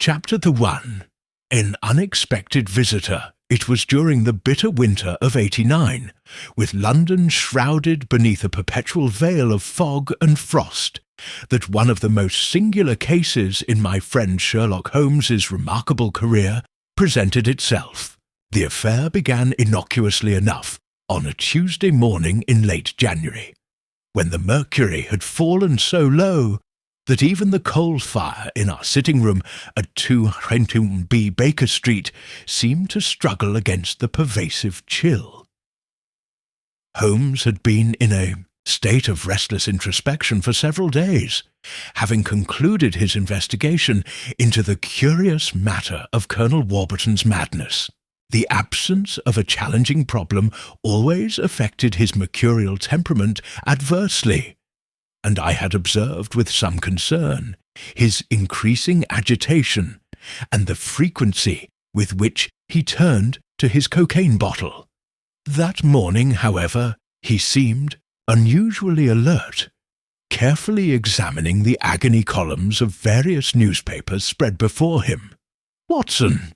Chapter the 1. An unexpected visitor. It was during the bitter winter of '89, with London shrouded beneath a perpetual veil of fog and frost, that one of the most singular cases in my friend Sherlock Holmes's remarkable career presented itself. The affair began innocuously enough on a Tuesday morning in late January, when the mercury had fallen so low that even the coal fire in our sitting room at 221B Baker Street seemed to struggle against the pervasive chill. Holmes had been in a state of restless introspection for several days, having concluded his investigation into the curious matter of Colonel Warburton's madness. The absence of a challenging problem always affected his mercurial temperament adversely, and I had observed with some concern his increasing agitation and the frequency with which he turned to his cocaine bottle. That morning, however, he seemed unusually alert, carefully examining the agony columns of various newspapers spread before him. "Watson,"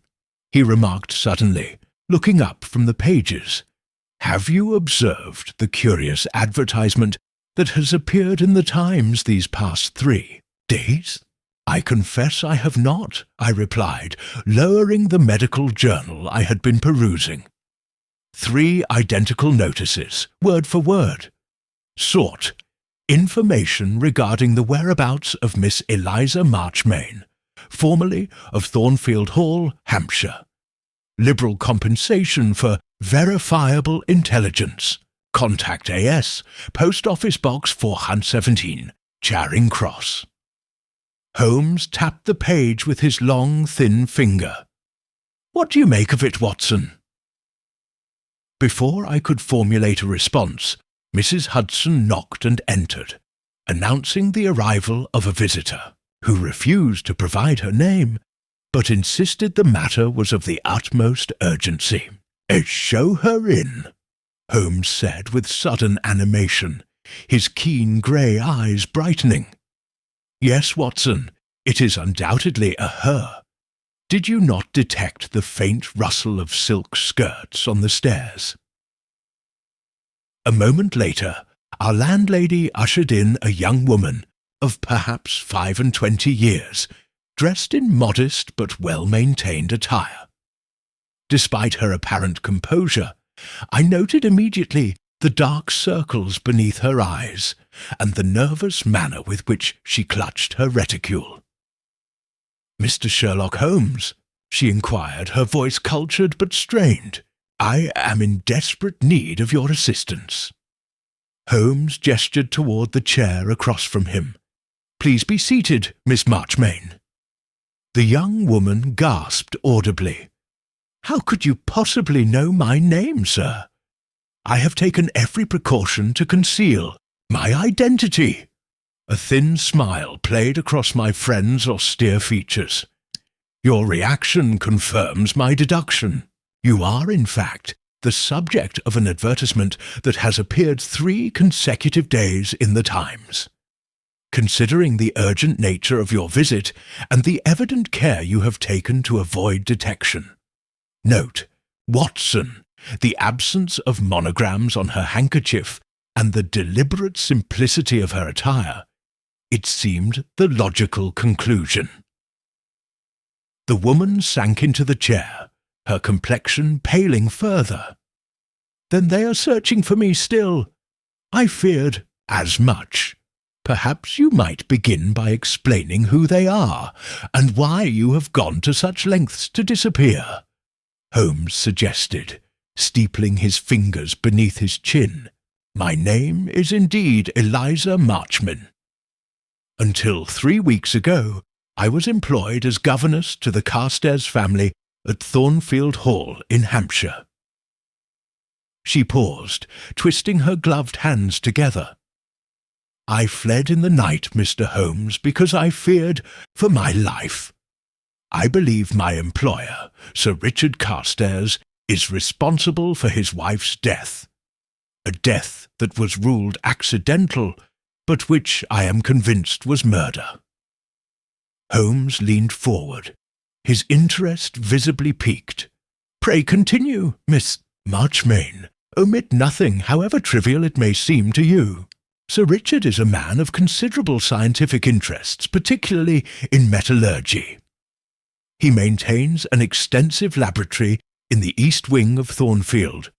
he remarked suddenly, looking up from the pages, "have you observed the curious advertisement that has appeared in the Times these past 3 days?" "I confess I have not," I replied, lowering the medical journal I had been perusing. 3 identical notices, word for word. Sought information regarding the whereabouts of Miss Eliza Marchmain, formerly of Thornfield Hall, Hampshire. Liberal compensation for verifiable intelligence. Contact AS, Post Office Box 417, Charing Cross. Holmes tapped the page with his long, thin finger. "What do you make of it, Watson?" Before I could formulate a response, Mrs. Hudson knocked and entered, announcing the arrival of a visitor, who refused to provide her name, but insisted the matter was of the utmost urgency. "Show her in," Holmes said with sudden animation, his keen grey eyes brightening. "Yes, Watson, it is undoubtedly a her. Did you not detect the faint rustle of silk skirts on the stairs?" A moment later, our landlady ushered in a young woman of perhaps 25 years, dressed in modest but well-maintained attire. Despite her apparent composure, I noted immediately the dark circles beneath her eyes and the nervous manner with which she clutched her reticule. "Mr. Sherlock Holmes?" she inquired, her voice cultured but strained. "I am in desperate need of your assistance." Holmes gestured toward the chair across from him. "Please be seated, Miss Marchmain." The young woman gasped audibly. "How could you possibly know my name, sir? I have taken every precaution to conceal my identity." A thin smile played across my friend's austere features. "Your reaction confirms my deduction. You are, in fact, the subject of an advertisement that has appeared 3 consecutive days in the Times. Considering the urgent nature of your visit and the evident care you have taken to avoid detection. Note, Watson, the absence of monograms on her handkerchief and the deliberate simplicity of her attire. It seemed the logical conclusion." The woman sank into the chair, her complexion paling further. "Then they are searching for me still. I feared as much. Perhaps you might begin by explaining who they are, and why you have gone to such lengths to disappear," Holmes suggested, steepling his fingers beneath his chin. "My name is indeed Eliza Marchmain. Until 3 weeks ago, I was employed as governess to the Carstairs family at Thornfield Hall in Hampshire." She paused, twisting her gloved hands together. "I fled in the night, Mr. Holmes, because I feared for my life. I believe my employer, Sir Richard Carstairs, is responsible for his wife's death. A death that was ruled accidental, but which I am convinced was murder." Holmes leaned forward, his interest visibly piqued. "Pray continue, Miss Marchmain. Omit nothing, however trivial it may seem to you. Sir Richard is a man of considerable scientific interests, particularly in metallurgy. He maintains an extensive laboratory in the east wing of Thornfield,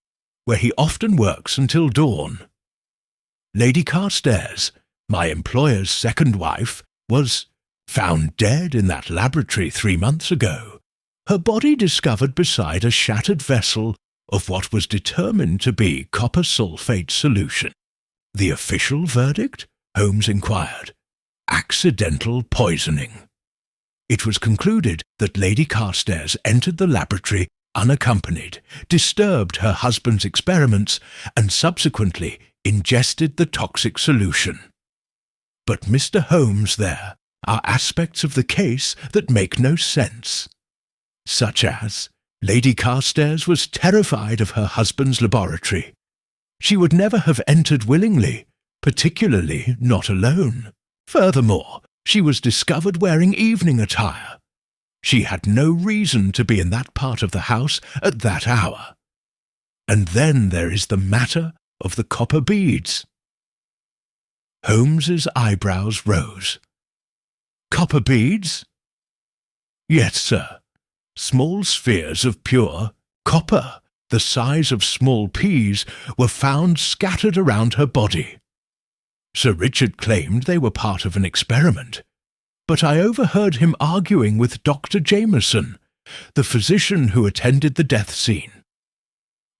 where he often works until dawn. Lady Carstairs, my employer's second wife, was found dead in that laboratory 3 months ago, her body discovered beside a shattered vessel of what was determined to be copper sulfate solution." "The official verdict?" Holmes inquired. "Accidental poisoning." It was concluded that Lady Carstairs entered the laboratory unaccompanied, disturbed her husband's experiments, and subsequently ingested the toxic solution. But, Mr. Holmes, there are aspects of the case that make no sense, such as Lady Carstairs was terrified of her husband's laboratory. She would never have entered willingly, particularly not alone. Furthermore, she was discovered wearing evening attire. She had no reason to be in that part of the house at that hour. And then there is the matter of the copper beads. Holmes's eyebrows rose. "Copper beads?" "Yes, sir. Small spheres of pure copper, the size of small peas, were found scattered around her body. Sir Richard claimed they were part of an experiment, but I overheard him arguing with Dr. Jameson, the physician who attended the death scene.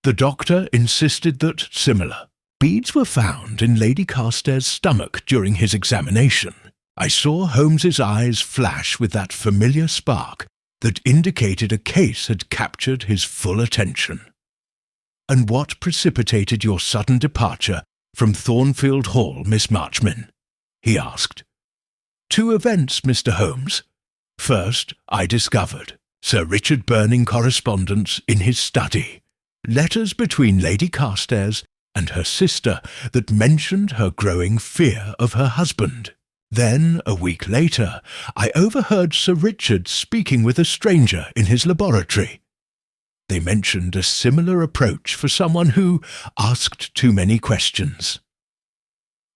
The doctor insisted that similar beads were found in Lady Carstairs' stomach during his examination. I saw Holmes's eyes flash with that familiar spark that indicated a case had captured his full attention." "And what precipitated your sudden departure from Thornfield Hall, Miss Marchmain?" he asked. "2 events, Mr. Holmes. First, I discovered Sir Richard burning correspondence in his study, letters between Lady Carstairs and her sister that mentioned her growing fear of her husband. Then, a week later, I overheard Sir Richard speaking with a stranger in his laboratory. They mentioned a similar approach for someone who asked too many questions.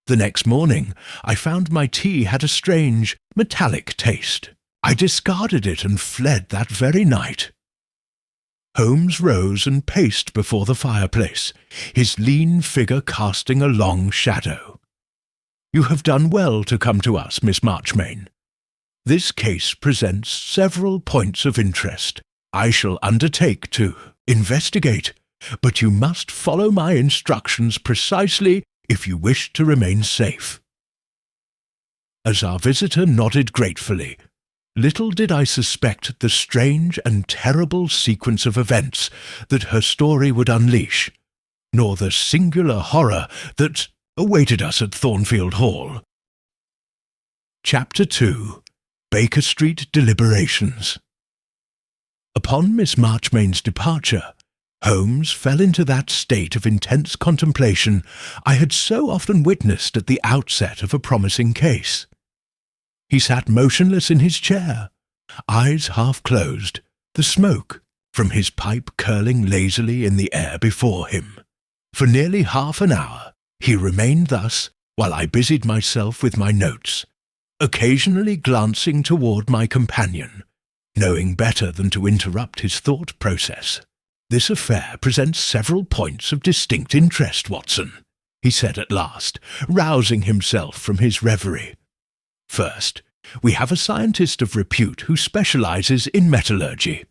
The next morning, I found my tea had a strange, metallic taste. I discarded it and fled that very night." Holmes rose and paced before the fireplace, his lean figure casting a long shadow. "You have done well to come to us, Miss Marchmain. This case presents several points of interest. I shall undertake to investigate, but you must follow my instructions precisely if you wish to remain safe." As our visitor nodded gratefully, little did I suspect the strange and terrible sequence of events that her story would unleash, nor the singular horror that awaited us at Thornfield Hall. Chapter 2. Baker Street Deliberations. Upon Miss Marchmain's departure, Holmes fell into that state of intense contemplation I had so often witnessed at the outset of a promising case. He sat motionless in his chair, eyes half closed, the smoke from his pipe curling lazily in the air before him. For nearly half an hour he remained thus while I busied myself with my notes, occasionally glancing toward my companion, knowing better than to interrupt his thought process. "This affair presents several points of distinct interest, Watson," he said at last, rousing himself from his reverie. "First, we have a scientist of repute who specializes in metallurgy.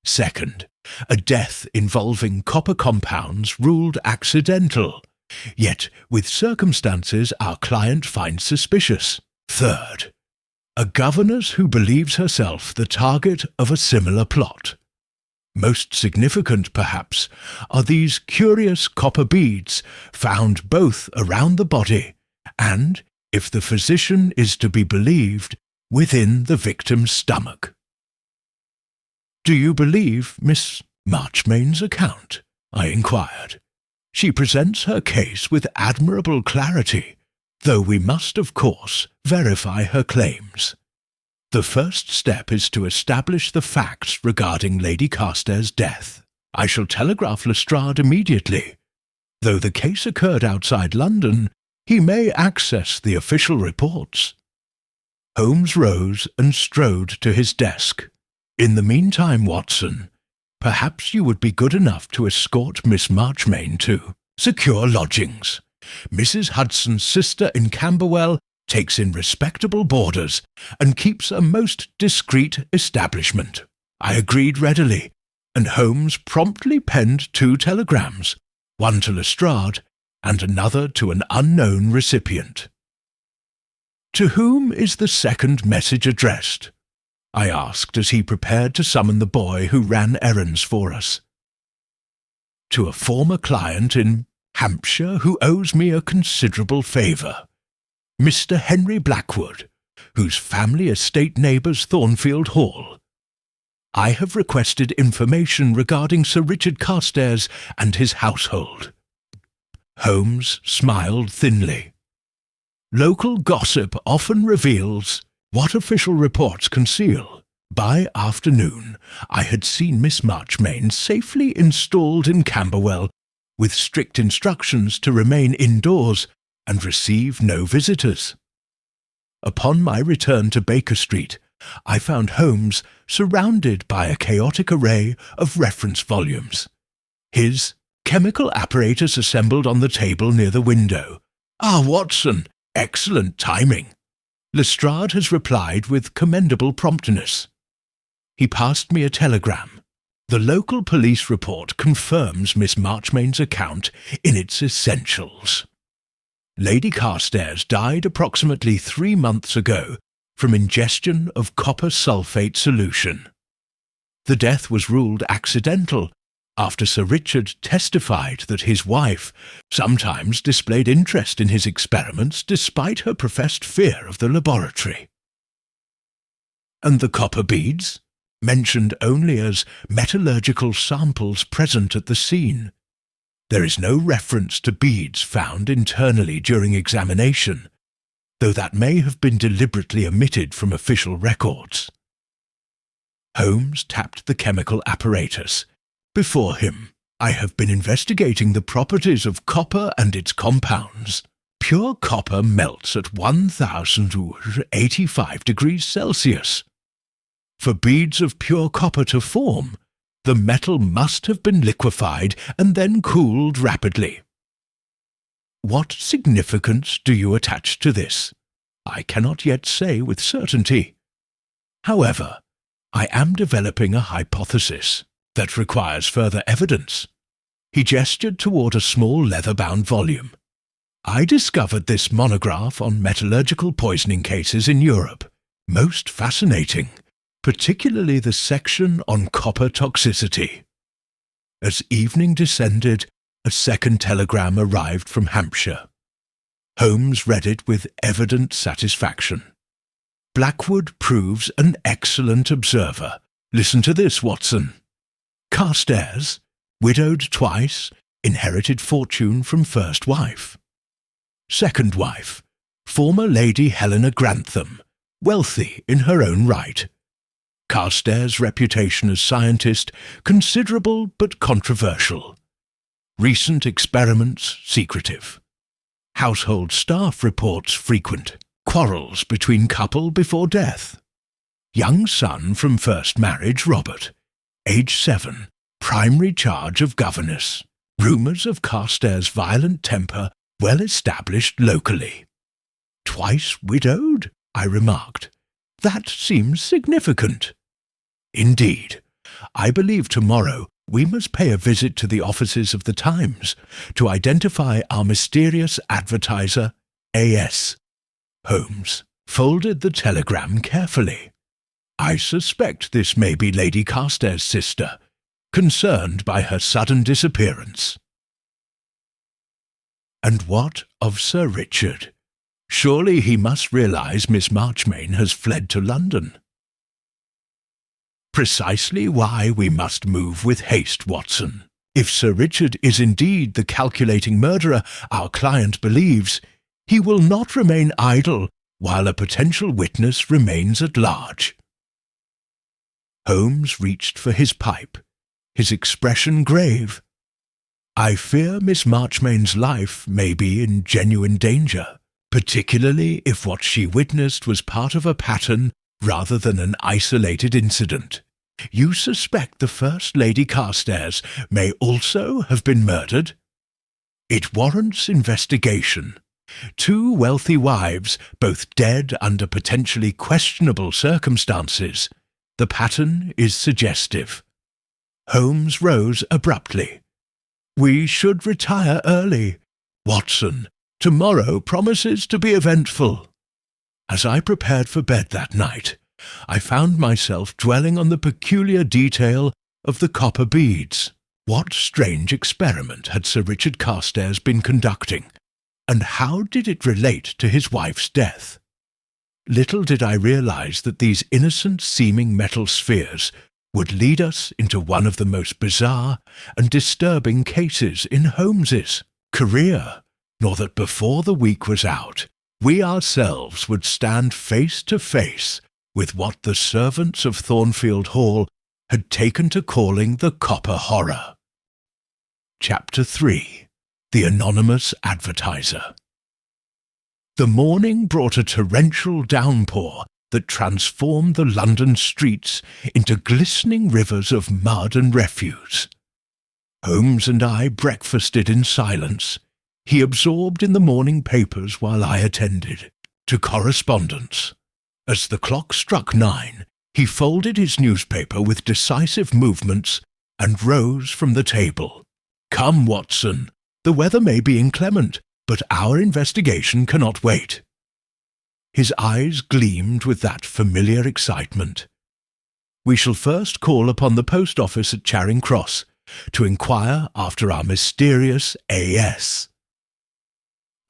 Second, a death involving copper compounds ruled accidental, yet with circumstances our client finds suspicious. Third, a governess who believes herself the target of a similar plot. Most significant, perhaps, are these curious copper beads found both around the body and, if the physician is to be believed, within the victim's stomach." "Do you believe Miss Marchmain's account?" I inquired. "She presents her case with admirable clarity, though we must, of course, verify her claims." The first step is to establish the facts regarding Lady Carstairs' death. I shall telegraph Lestrade immediately. Though the case occurred outside London, he may access the official reports." Holmes rose and strode to his desk. "In the meantime, Watson, perhaps you would be good enough to escort Miss Marchmain to secure lodgings. Mrs. Hudson's sister in Camberwell takes in respectable boarders and keeps a most discreet establishment." I agreed readily, and Holmes promptly penned 2 telegrams, one to Lestrade and another to an unknown recipient. "To whom is the second message addressed?" I asked as he prepared to summon the boy who ran errands for us. "To a former client in Hampshire who owes me a considerable favour, Mr. Henry Blackwood, whose family estate neighbours Thornfield Hall. I have requested information regarding Sir Richard Carstairs and his household." Holmes smiled thinly. "Local gossip often reveals what official reports conceal. By afternoon, I had seen Miss Marchmain safely installed in Camberwell, with strict instructions to remain indoors and receive no visitors. Upon my return to Baker Street, I found Holmes surrounded by a chaotic array of reference volumes. His chemical apparatus assembled on the table near the window. "Ah, Watson, excellent timing. Lestrade has replied with commendable promptness." He passed me a telegram. "The local police report confirms Miss Marchmain's account in its essentials. Lady Carstairs died approximately 3 months ago from ingestion of copper sulfate solution. The death was ruled accidental after Sir Richard testified that his wife sometimes displayed interest in his experiments despite her professed fear of the laboratory." "And the copper beads? Mentioned only as metallurgical samples present at the scene. There is no reference to beads found internally during examination, though that may have been deliberately omitted from official records." Holmes tapped the chemical apparatus. "Before him, I have been investigating the properties of copper and its compounds. Pure copper melts at 1085 degrees Celsius. For beads of pure copper to form, the metal must have been liquefied and then cooled rapidly. What significance do you attach to this? I cannot yet say with certainty. However, I am developing a hypothesis that requires further evidence." He gestured toward a small leather-bound volume. "I discovered this monograph on metallurgical poisoning cases in Europe. Most fascinating, particularly the section on copper toxicity." As evening descended, a second telegram arrived from Hampshire. Holmes read it with evident satisfaction. "Blackwood proves an excellent observer. Listen to this, Watson. Carstairs, widowed twice, inherited fortune from first wife. Second wife, former Lady Helena Grantham, wealthy in her own right. Carstairs' reputation as scientist considerable but controversial. Recent experiments secretive. Household staff reports frequent. Quarrels between couple before death. Young son from first marriage, Robert. Age 7. Primary charge of governess. Rumours of Carstairs' violent temper well established locally." "Twice widowed?" I remarked. "That seems significant." "Indeed. I believe tomorrow we must pay a visit to the offices of the Times to identify our mysterious advertiser, A.S." Holmes folded the telegram carefully. "I suspect this may be Lady Carstairs' sister, concerned by her sudden disappearance." And what of Sir Richard? Surely he must realize Miss Marchmain has fled to London. Precisely why we must move with haste, Watson. If Sir Richard is indeed the calculating murderer our client believes, he will not remain idle while a potential witness remains at large. Holmes reached for his pipe, his expression grave. I fear Miss Marchmain's life may be in genuine danger, particularly if what she witnessed was part of a pattern rather than an isolated incident. You suspect the First Lady Carstairs may also have been murdered? It warrants investigation. 2 wealthy wives, both dead under potentially questionable circumstances. The pattern is suggestive. Holmes rose abruptly. We should retire early. Watson, tomorrow promises to be eventful. As I prepared for bed that night, I found myself dwelling on the peculiar detail of the copper beads. What strange experiment had Sir Richard Carstairs been conducting, and how did it relate to his wife's death? Little did I realize that these innocent-seeming metal spheres would lead us into one of the most bizarre and disturbing cases in Holmes's career, nor that before the week was out, we ourselves would stand face to face with what the servants of Thornfield Hall had taken to calling the Copper Horror. Chapter 3. The Anonymous Advertiser. The morning brought a torrential downpour that transformed the London streets into glistening rivers of mud and refuse. Holmes and I breakfasted in silence, he absorbed in the morning papers while I attended to correspondence. As the clock struck 9, he folded his newspaper with decisive movements and rose from the table. Come, Watson, the weather may be inclement, but our investigation cannot wait. His eyes gleamed with that familiar excitement. We shall first call upon the post office at Charing Cross to inquire after our mysterious A.S.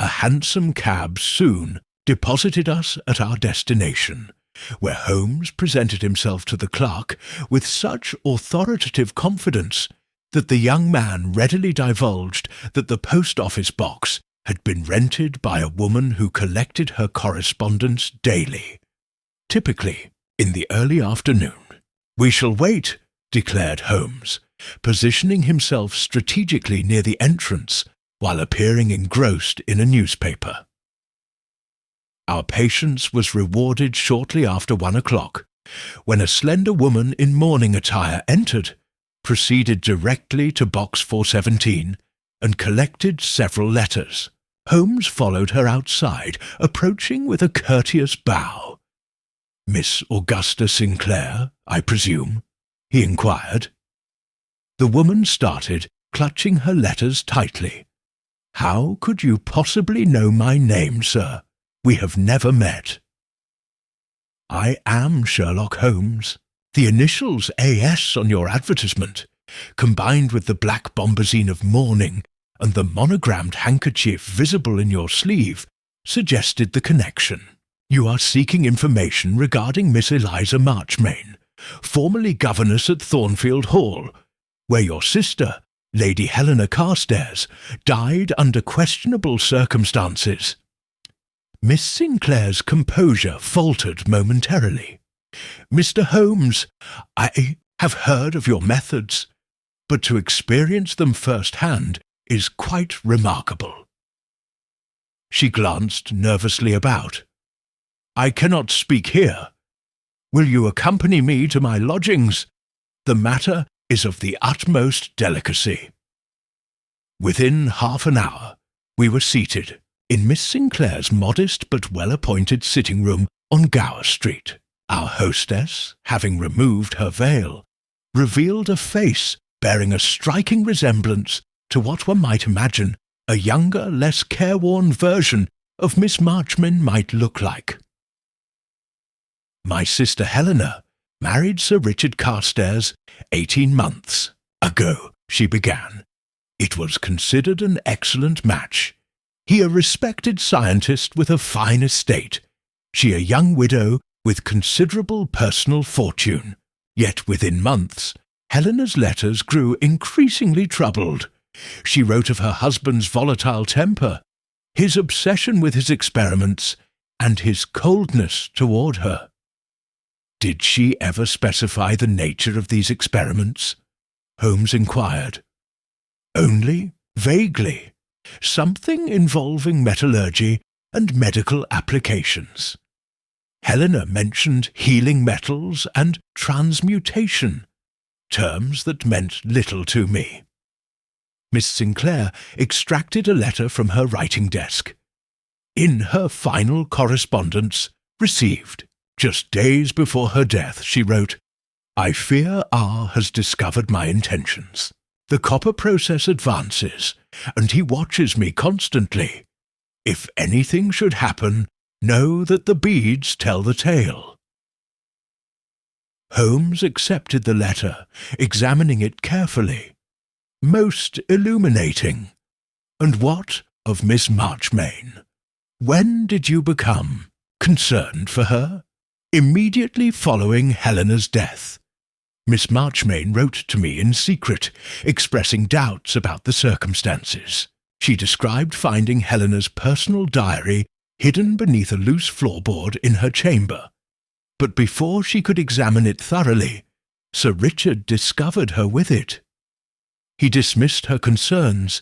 A hansom cab soon deposited us at our destination, where Holmes presented himself to the clerk with such authoritative confidence that the young man readily divulged that the post office box had been rented by a woman who collected her correspondence daily, typically in the early afternoon. We shall wait, declared Holmes, positioning himself strategically near the entrance while appearing engrossed in a newspaper. Our patience was rewarded shortly after 1 o'clock, when a slender woman in mourning attire entered, proceeded directly to box 417, and collected several letters. Holmes followed her outside, approaching with a courteous bow. Miss Augusta Sinclair, I presume? He inquired. The woman started, clutching her letters tightly. How could you possibly know my name, sir? We have never met. I am Sherlock Holmes. The initials A.S. on your advertisement, combined with the black bombazine of mourning and the monogrammed handkerchief visible in your sleeve, suggested the connection. You are seeking information regarding Miss Eliza Marchmain, formerly governess at Thornfield Hall, where your sister, Lady Helena Carstairs, died under questionable circumstances. Miss Sinclair's composure faltered momentarily. Mr. Holmes, I have heard of your methods, but to experience them firsthand is quite remarkable. She glanced nervously about. I cannot speak here. Will you accompany me to my lodgings? The matter is of the utmost delicacy. Within half an hour, we were seated in Miss Sinclair's modest but well-appointed sitting-room on Gower Street. Our hostess, having removed her veil, revealed a face bearing a striking resemblance to what one might imagine a younger, less careworn version of Miss Marchmain might look like. My sister Helena married Sir Richard Carstairs 18 months ago, she began. It was considered an excellent match. He a respected scientist with a fine estate, she a young widow with considerable personal fortune. Yet within months, Helena's letters grew increasingly troubled. She wrote of her husband's volatile temper, his obsession with his experiments, and his coldness toward her. Did she ever specify the nature of these experiments? Holmes inquired. Only vaguely. Something involving metallurgy and medical applications. Helena mentioned healing metals and transmutation, terms that meant little to me. Miss Sinclair extracted a letter from her writing desk. In her final correspondence, received just days before her death, she wrote, "I fear R has discovered my intentions. The copper process advances, and he watches me constantly. If anything should happen, know that the beads tell the tale." Holmes accepted the letter, examining it carefully. Most illuminating. And what of Miss Marchmain? When did you become concerned for her? Immediately following Helena's death. Miss Marchmain wrote to me in secret, expressing doubts about the circumstances. She described finding Helena's personal diary hidden beneath a loose floorboard in her chamber. But before she could examine it thoroughly, Sir Richard discovered her with it. He dismissed her concerns,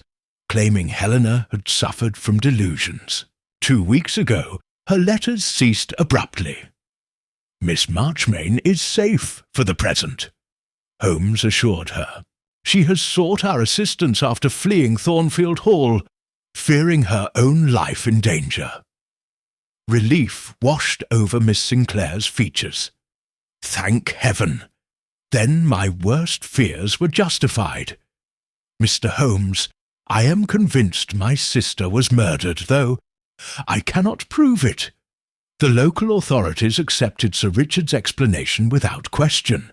claiming Helena had suffered from delusions. 2 weeks ago, her letters ceased abruptly. Miss Marchmain is safe for the present, Holmes assured her. She has sought our assistance after fleeing Thornfield Hall, fearing her own life in danger. Relief washed over Miss Sinclair's features. Thank heaven! Then my worst fears were justified. Mr. Holmes, I am convinced my sister was murdered, though I cannot prove it. The local authorities accepted Sir Richard's explanation without question.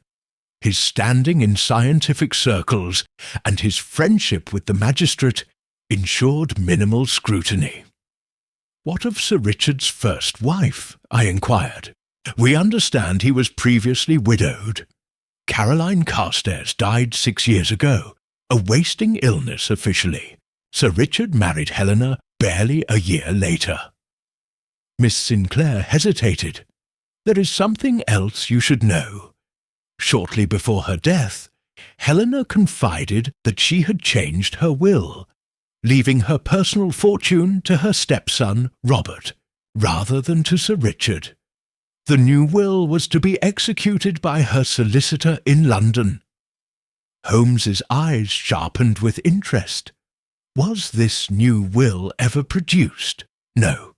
His standing in scientific circles and his friendship with the magistrate ensured minimal scrutiny. What of Sir Richard's first wife? I inquired. We understand he was previously widowed. Caroline Carstairs died 6 years ago, a wasting illness officially. Sir Richard married Helena barely a year later. Miss Sinclair hesitated. There is something else you should know. Shortly before her death, Helena confided that she had changed her will, leaving her personal fortune to her stepson, Robert, rather than to Sir Richard. The new will was to be executed by her solicitor in London. Holmes's eyes sharpened with interest. Was this new will ever produced? No.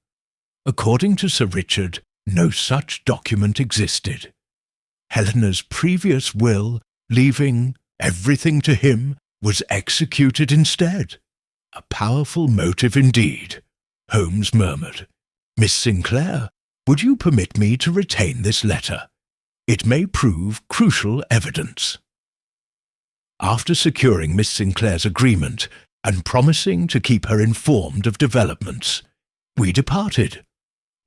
According to Sir Richard, no such document existed. Helena's previous will, leaving everything to him, was executed instead. A powerful motive indeed, Holmes murmured. Miss Sinclair, would you permit me to retain this letter? It may prove crucial evidence. After securing Miss Sinclair's agreement and promising to keep her informed of developments, we departed.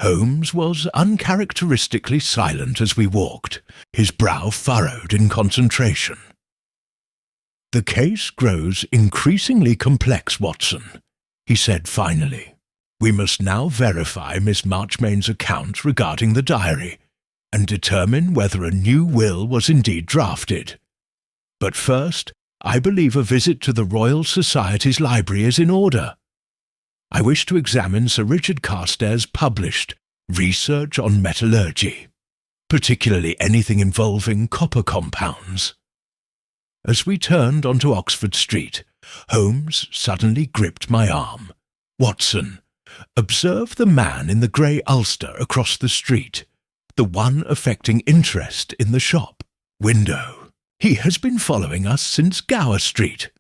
Holmes was uncharacteristically silent as we walked, his brow furrowed in concentration. The case grows increasingly complex, Watson, he said finally. We must now verify Miss Marchmain's account regarding the diary and determine whether a new will was indeed drafted. But first, I believe a visit to the Royal Society's library is in order. I wish to examine Sir Richard Carstairs' published Research on Metallurgy, particularly anything involving copper compounds. As we turned onto Oxford Street, Holmes suddenly gripped my arm. Watson, observe the man in the grey ulster across the street, the one affecting interest in the shop window. He has been following us since Gower Street.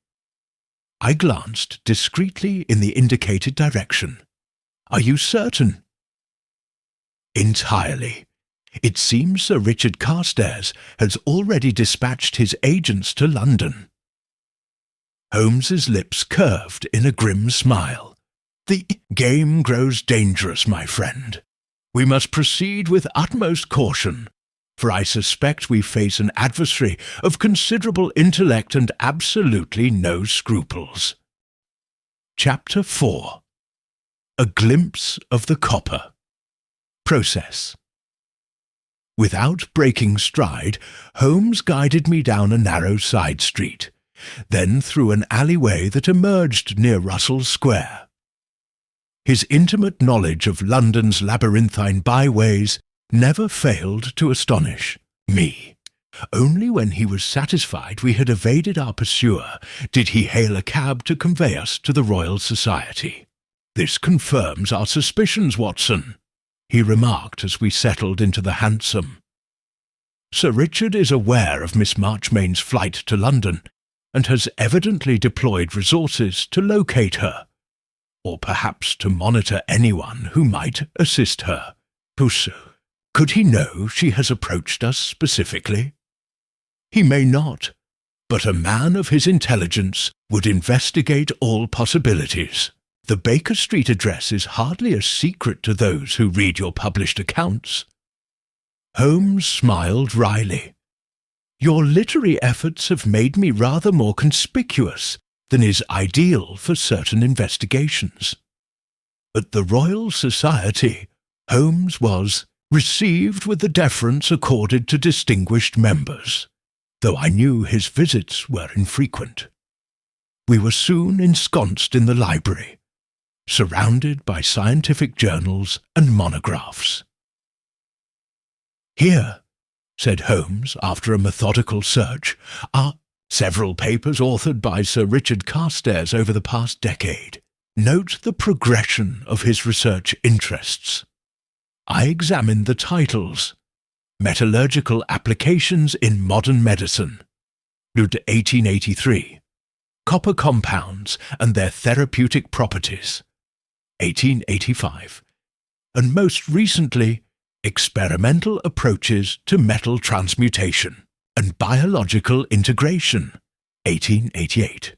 I glanced discreetly in the indicated direction. Are you certain? Entirely. It seems Sir Richard Carstairs has already dispatched his agents to London. Holmes's lips curved in a grim smile. The game grows dangerous, my friend. We must proceed with utmost caution, for I suspect we face an adversary of considerable intellect and absolutely no scruples. Chapter 4. A Glimpse of the Copper. Process. Without breaking stride, Holmes guided me down a narrow side street, then through an alleyway that emerged near Russell Square. His intimate knowledge of London's labyrinthine byways never failed to astonish me. Only when he was satisfied we had evaded our pursuer did he hail a cab to convey us to the Royal Society. "This confirms our suspicions, Watson," he remarked as we settled into the hansom. "Sir Richard is aware of Miss Marchmain's flight to London, and has evidently deployed resources to locate her, or perhaps to monitor anyone who might assist her. Could he know she has approached us specifically? He may not, but a man of his intelligence would investigate all possibilities. The Baker Street address is hardly a secret to those who read your published accounts." Holmes smiled wryly. "Your literary efforts have made me rather more conspicuous than is ideal for certain investigations. At the Royal Society, Holmes was received with the deference accorded to distinguished members, though I knew his visits were infrequent. We were soon ensconced in the library, surrounded by scientific journals and monographs. "Here," said Holmes after a methodical search, "are several papers authored by Sir Richard Carstairs over the past decade. Note the progression of his research interests. I examined the titles: Metallurgical Applications in Modern Medicine, 1883, Copper Compounds and Their Therapeutic Properties, 1885, and most recently, Experimental Approaches to Metal Transmutation and Biological Integration, 1888.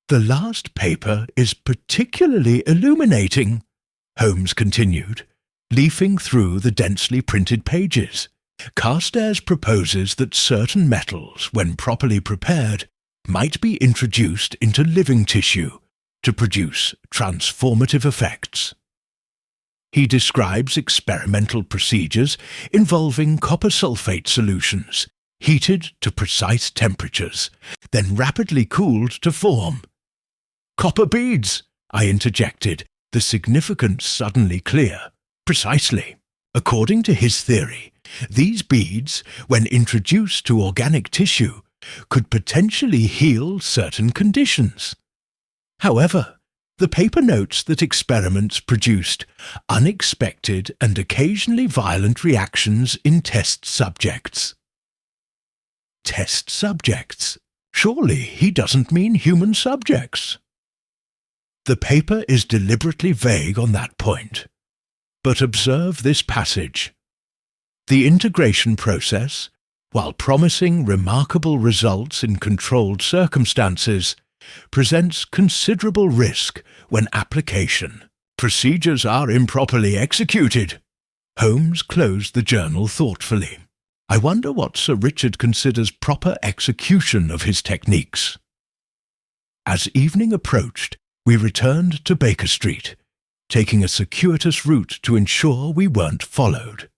The last paper is particularly illuminating," Holmes continued, leafing through the densely printed pages. "Carstairs proposes that certain metals, when properly prepared, might be introduced into living tissue to produce transformative effects. He describes experimental procedures involving copper sulfate solutions, heated to precise temperatures, then rapidly cooled to form—" "Copper beads," I interjected, the significance suddenly clear. "Precisely. According to his theory, these beads, when introduced to organic tissue, could potentially heal certain conditions. However, the paper notes that experiments produced unexpected and occasionally violent reactions in test subjects." "Test subjects? Surely he doesn't mean human subjects." "The paper is deliberately vague on that point. But observe this passage. The integration process, while promising remarkable results in controlled circumstances, presents considerable risk when procedures are improperly executed." Holmes closed the journal thoughtfully. "I wonder what Sir Richard considers proper execution of his techniques." As evening approached, we returned to Baker Street, taking a circuitous route to ensure we weren't followed.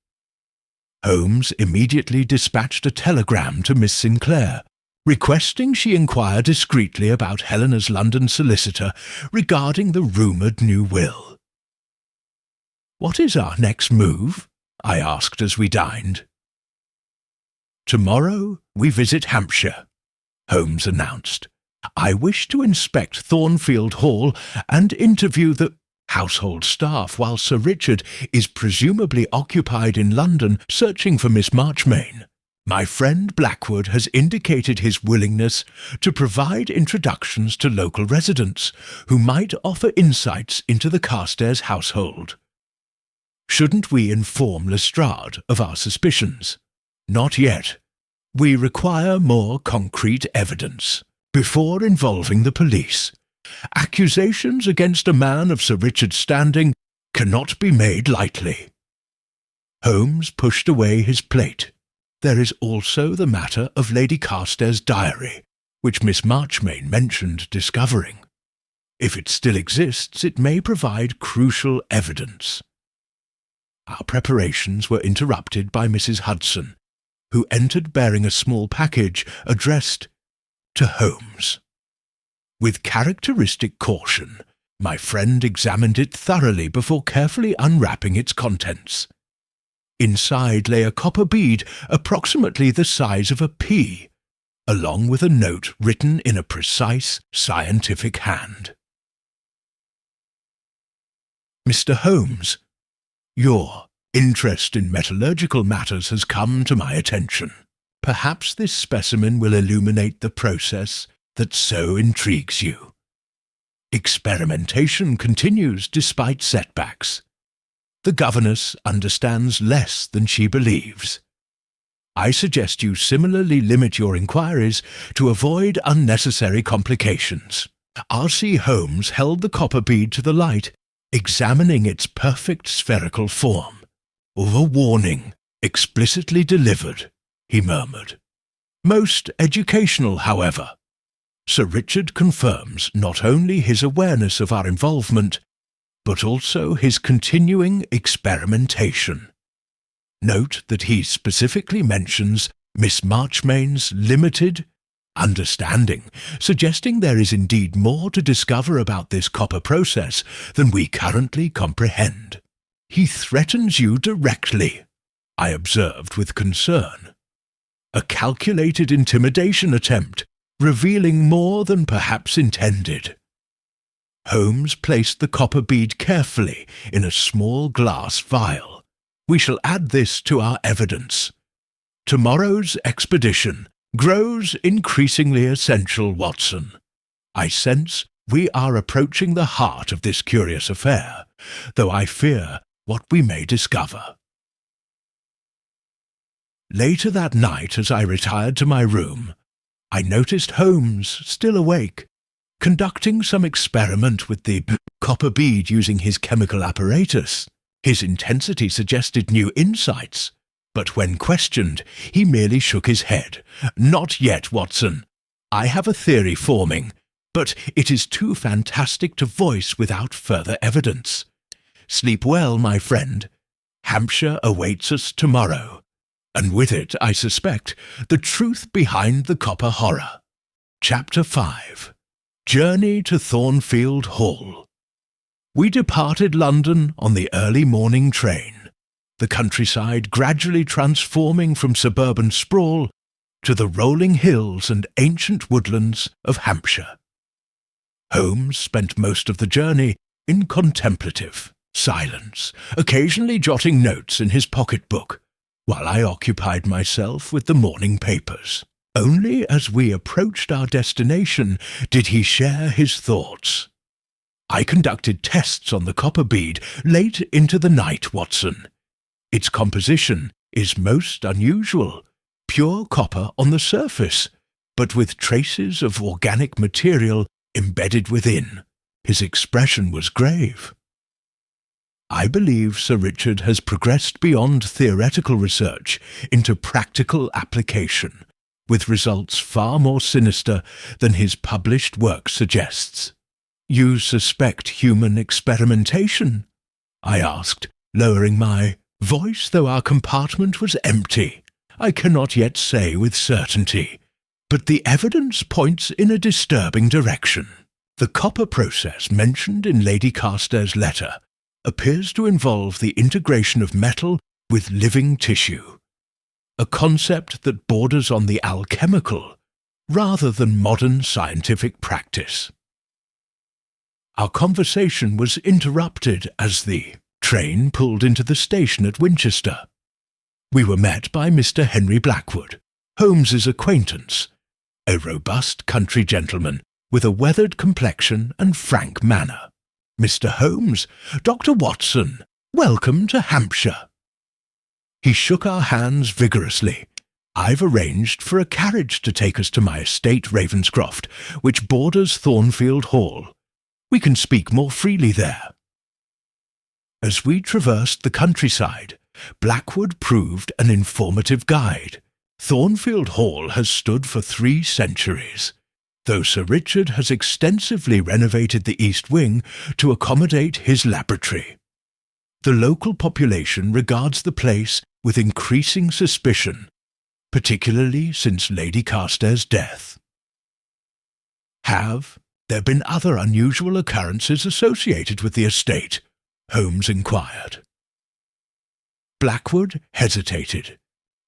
Holmes immediately dispatched a telegram to Miss Sinclair, requesting she inquire discreetly about Helena's London solicitor regarding the rumoured new will. "What is our next move?" I asked as we dined. "Tomorrow we visit Hampshire," Holmes announced. "I wish to inspect Thornfield Hall and interview the household staff while Sir Richard is presumably occupied in London searching for Miss Marchmain. My friend Blackwood has indicated his willingness to provide introductions to local residents who might offer insights into the Carstairs household. Shouldn't we inform Lestrade of our suspicions? Not yet. We require more concrete evidence before involving the police. Accusations against a man of Sir Richard's standing cannot be made lightly." Holmes pushed away his plate. "There is also the matter of Lady Carstairs' diary, which Miss Marchmain mentioned discovering. If it still exists, it may provide crucial evidence. Our preparations were interrupted by Mrs. Hudson, who entered bearing a small package addressed to Holmes. With characteristic caution, my friend examined it thoroughly before carefully unwrapping its contents. Inside lay a copper bead approximately the size of a pea, along with a note written in a precise scientific hand. Mr. Holmes, your interest in metallurgical matters has come to my attention. Perhaps this specimen will illuminate the process that so intrigues you. Experimentation continues despite setbacks. The governess understands less than she believes. I suggest you similarly limit your inquiries to avoid unnecessary complications. R.C. Holmes held the copper bead to the light, examining its perfect spherical form. "A warning, explicitly delivered," he murmured. "Most educational, however. Sir Richard confirms not only his awareness of our involvement, but also his continuing experimentation. Note that he specifically mentions Miss Marchmain's limited understanding, suggesting there is indeed more to discover about this copper process than we currently comprehend. He threatens you directly," I observed with concern. "A calculated intimidation attempt, revealing more than perhaps intended." Holmes placed the copper bead carefully in a small glass vial. "We shall add this to our evidence. Tomorrow's expedition grows increasingly essential, Watson. I sense we are approaching the heart of this curious affair, though I fear what we may discover." Later that night, as I retired to my room, I noticed Holmes still awake, conducting some experiment with the copper bead using his chemical apparatus. His intensity suggested new insights, but when questioned, he merely shook his head. "Not yet, Watson. I have a theory forming, but it is too fantastic to voice without further evidence. Sleep well, my friend. Hampshire awaits us tomorrow, and with it, I suspect, the truth behind the copper horror." Chapter 5. Journey to Thornfield Hall. We departed London on the early morning train, the countryside gradually transforming from suburban sprawl to the rolling hills and ancient woodlands of Hampshire. Holmes spent most of the journey in contemplative silence, occasionally jotting notes in his pocketbook, while I occupied myself with the morning papers. Only as we approached our destination did he share his thoughts. "I conducted tests on the copper bead late into the night, Watson. Its composition is most unusual, pure copper on the surface, but with traces of organic material embedded within." His expression was grave. "I believe Sir Richard has progressed beyond theoretical research into practical application, with results far more sinister than his published work suggests." "You suspect human experimentation?" I asked, lowering my voice, though our compartment was empty. "I cannot yet say with certainty, but the evidence points in a disturbing direction. The copper process mentioned in Lady Carstairs' letter appears to involve the integration of metal with living tissue, a concept that borders on the alchemical rather than modern scientific practice." Our conversation was interrupted as the train pulled into the station at Winchester. We were met by Mr. Henry Blackwood, Holmes's acquaintance, a robust country gentleman with a weathered complexion and frank manner. "Mr. Holmes, Dr. Watson, welcome to Hampshire." He shook our hands vigorously. "I've arranged for a carriage to take us to my estate, Ravenscroft, which borders Thornfield Hall. We can speak more freely there." As we traversed the countryside, Blackwood proved an informative guide. Thornfield Hall has stood for 3 centuries, though Sir Richard has extensively renovated the east wing to accommodate his laboratory. The local population regards the place with increasing suspicion, particularly since Lady Carstairs' death. Have there been other unusual occurrences associated with the estate? Holmes inquired. Blackwood hesitated.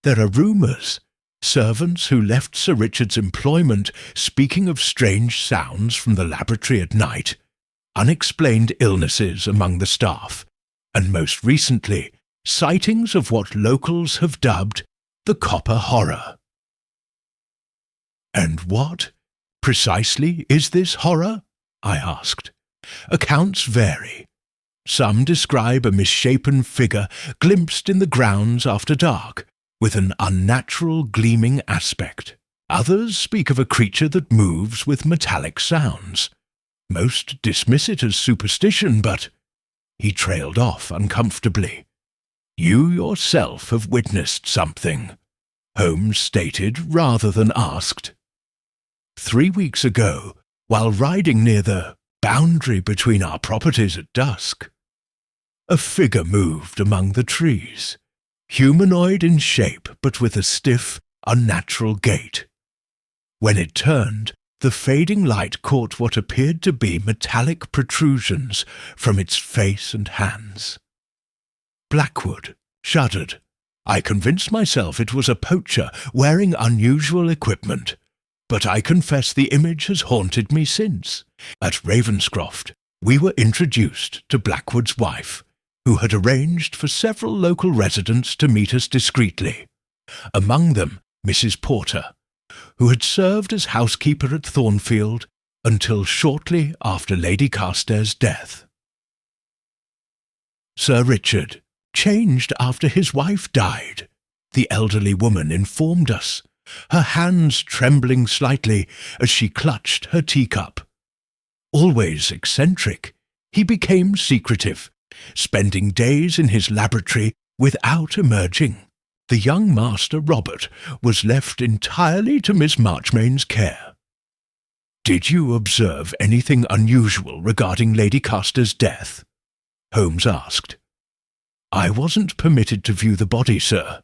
There are rumours. Servants who left Sir Richard's employment speaking of strange sounds from the laboratory at night, unexplained illnesses among the staff, and most recently, sightings of what locals have dubbed the copper horror. And what precisely is this horror? I asked. Accounts vary. Some describe a misshapen figure glimpsed in the grounds after dark, with an unnatural gleaming aspect. Others speak of a creature that moves with metallic sounds. Most dismiss it as superstition, but... He trailed off uncomfortably. You yourself have witnessed something, Holmes stated rather than asked. 3 weeks ago, while riding near the boundary between our properties at dusk, a figure moved among the trees, humanoid in shape but with a stiff, unnatural gait. When it turned, the fading light caught what appeared to be metallic protrusions from its face and hands. Blackwood shuddered. I convinced myself it was a poacher wearing unusual equipment, but I confess the image has haunted me since. At Ravenscroft, we were introduced to Blackwood's wife, who had arranged for several local residents to meet us discreetly, among them Mrs. Porter, who had served as housekeeper at Thornfield until shortly after Lady Carstairs' death. Sir Richard changed after his wife died, the elderly woman informed us, her hands trembling slightly as she clutched her teacup. Always eccentric, he became secretive, spending days in his laboratory without emerging. The young Master Robert was left entirely to Miss Marchmain's care. Did you observe anything unusual regarding Lady Carstairs' death? Holmes asked. I wasn't permitted to view the body, sir.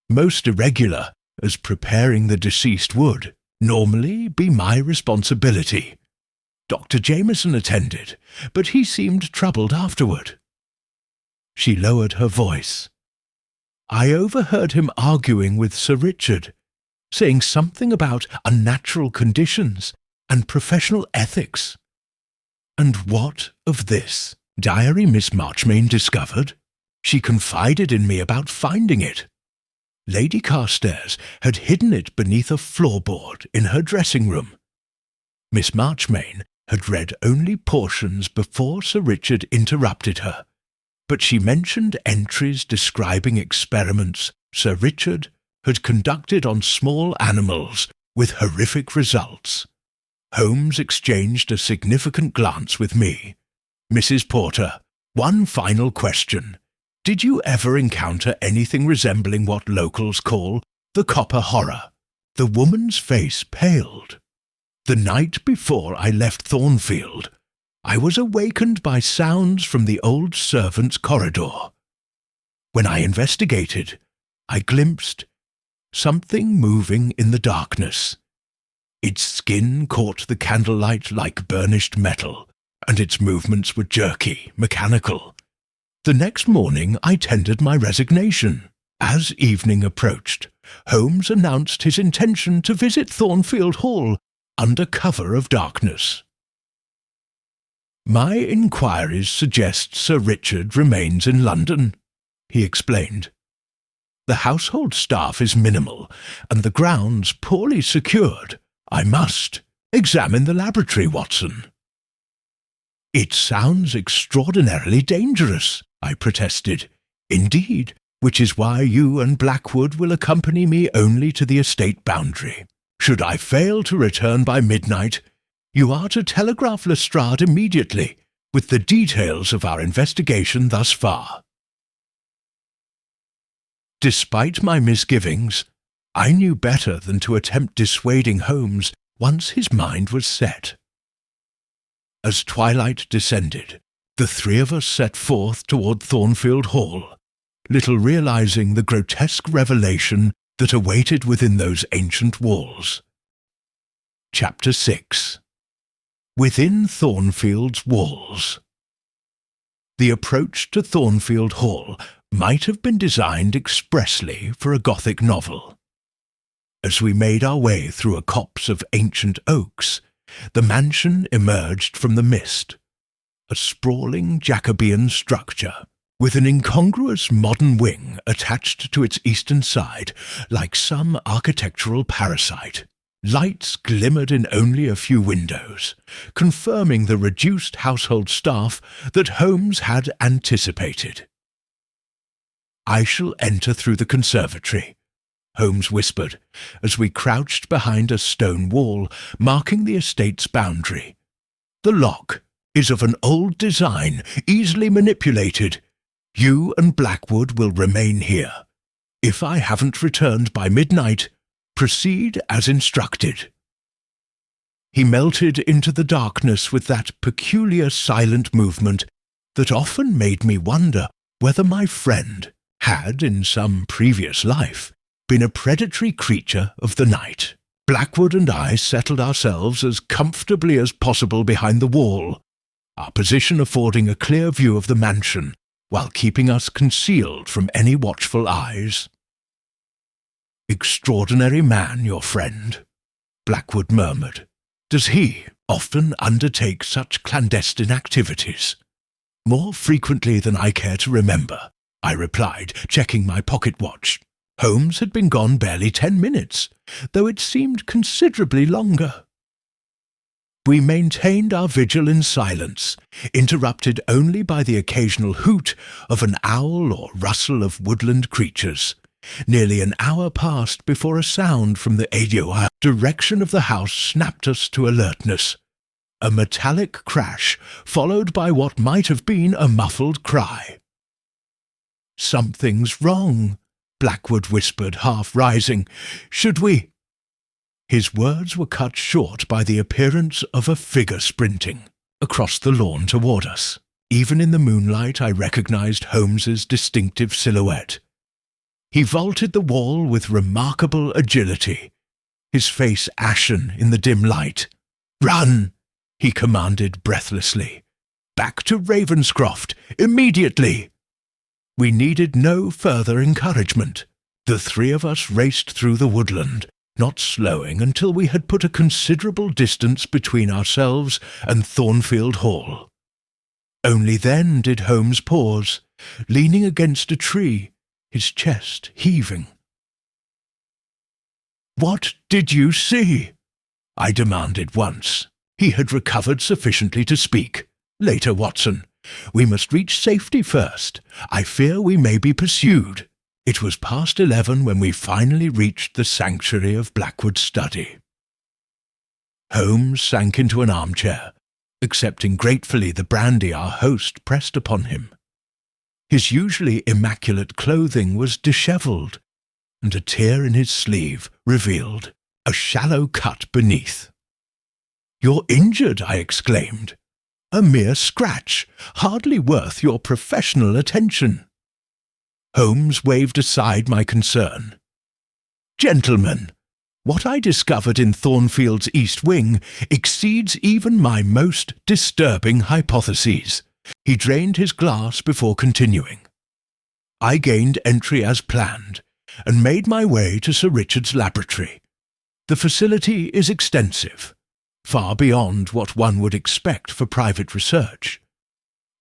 Most irregular, as preparing the deceased would normally be my responsibility. Dr. Jameson attended, but he seemed troubled afterward. She lowered her voice. I overheard him arguing with Sir Richard, saying something about unnatural conditions and professional ethics. And what of this diary Miss Marchmain discovered? She confided in me about finding it. Lady Carstairs had hidden it beneath a floorboard in her dressing room. Miss Marchmain had read only portions before Sir Richard interrupted her, but she mentioned entries describing experiments Sir Richard had conducted on small animals with horrific results. Holmes exchanged a significant glance with me. Mrs. Porter, one final question. Did you ever encounter anything resembling what locals call the copper horror? The woman's face paled. The night before I left Thornfield, I was awakened by sounds from the old servants' corridor. When I investigated, I glimpsed something moving in the darkness. Its skin caught the candlelight like burnished metal, and its movements were jerky, mechanical. The next morning I tendered my resignation. As evening approached, Holmes announced his intention to visit Thornfield Hall under cover of darkness. My inquiries suggest Sir Richard remains in London, he explained. The household staff is minimal, and the grounds poorly secured. I must examine the laboratory, Watson. It sounds extraordinarily dangerous, I protested. Indeed, which is why you and Blackwood will accompany me only to the estate boundary. Should I fail to return by midnight, you are to telegraph Lestrade immediately with the details of our investigation thus far. Despite my misgivings, I knew better than to attempt dissuading Holmes once his mind was set. As twilight descended, The three of us set forth toward Thornfield Hall, little realizing the grotesque revelation that awaited within those ancient walls. Chapter 6. Within Thornfield's Walls. The approach to Thornfield Hall might have been designed expressly for a Gothic novel. As we made our way through a copse of ancient oaks, the mansion emerged from the mist, a sprawling Jacobean structure, with an incongruous modern wing attached to its eastern side like some architectural parasite. Lights glimmered in only a few windows, confirming the reduced household staff that Holmes had anticipated. "I shall enter through the conservatory," Holmes whispered, as we crouched behind a stone wall marking the estate's boundary. "The lock is of an old design, easily manipulated. You and Blackwood will remain here. If I haven't returned by midnight, proceed as instructed." He melted into the darkness with that peculiar silent movement that often made me wonder whether my friend had, in some previous life, been a predatory creature of the night. Blackwood and I settled ourselves as comfortably as possible behind the wall, our position affording a clear view of the mansion, while keeping us concealed from any watchful eyes. "Extraordinary man, your friend," Blackwood murmured. "Does he often undertake such clandestine activities?" "More frequently than I care to remember," I replied, checking my pocket watch. Holmes had been gone barely 10 minutes, though it seemed considerably longer. We maintained our vigil in silence, interrupted only by the occasional hoot of an owl or rustle of woodland creatures. Nearly an hour passed before a sound from the direction of the house snapped us to alertness. A metallic crash, followed by what might have been a muffled cry. "Something's wrong," Blackwood whispered, half rising. "Should we—" His words were cut short by the appearance of a figure sprinting across the lawn toward us. Even in the moonlight I recognized Holmes's distinctive silhouette. He vaulted the wall with remarkable agility, his face ashen in the dim light. "Run!" he commanded breathlessly. "Back to Ravenscroft, immediately!" We needed no further encouragement. The three of us raced through the woodland, not slowing until we had put a considerable distance between ourselves and Thornfield Hall. Only then did Holmes pause, leaning against a tree, his chest heaving. "What did you see?" I demanded once. He had recovered sufficiently to speak. "Later, Watson. We must reach safety first. I fear we may be pursued." It was past 11 when we finally reached the sanctuary of Blackwood's study. Holmes sank into an armchair, accepting gratefully the brandy our host pressed upon him. His usually immaculate clothing was dishevelled, and a tear in his sleeve revealed a shallow cut beneath. "You're injured," I exclaimed. "A mere scratch, hardly worth your professional attention." Holmes waved aside my concern. "Gentlemen, what I discovered in Thornfield's East Wing exceeds even my most disturbing hypotheses." He drained his glass before continuing. "I gained entry as planned, and made my way to Sir Richard's laboratory. The facility is extensive, far beyond what one would expect for private research.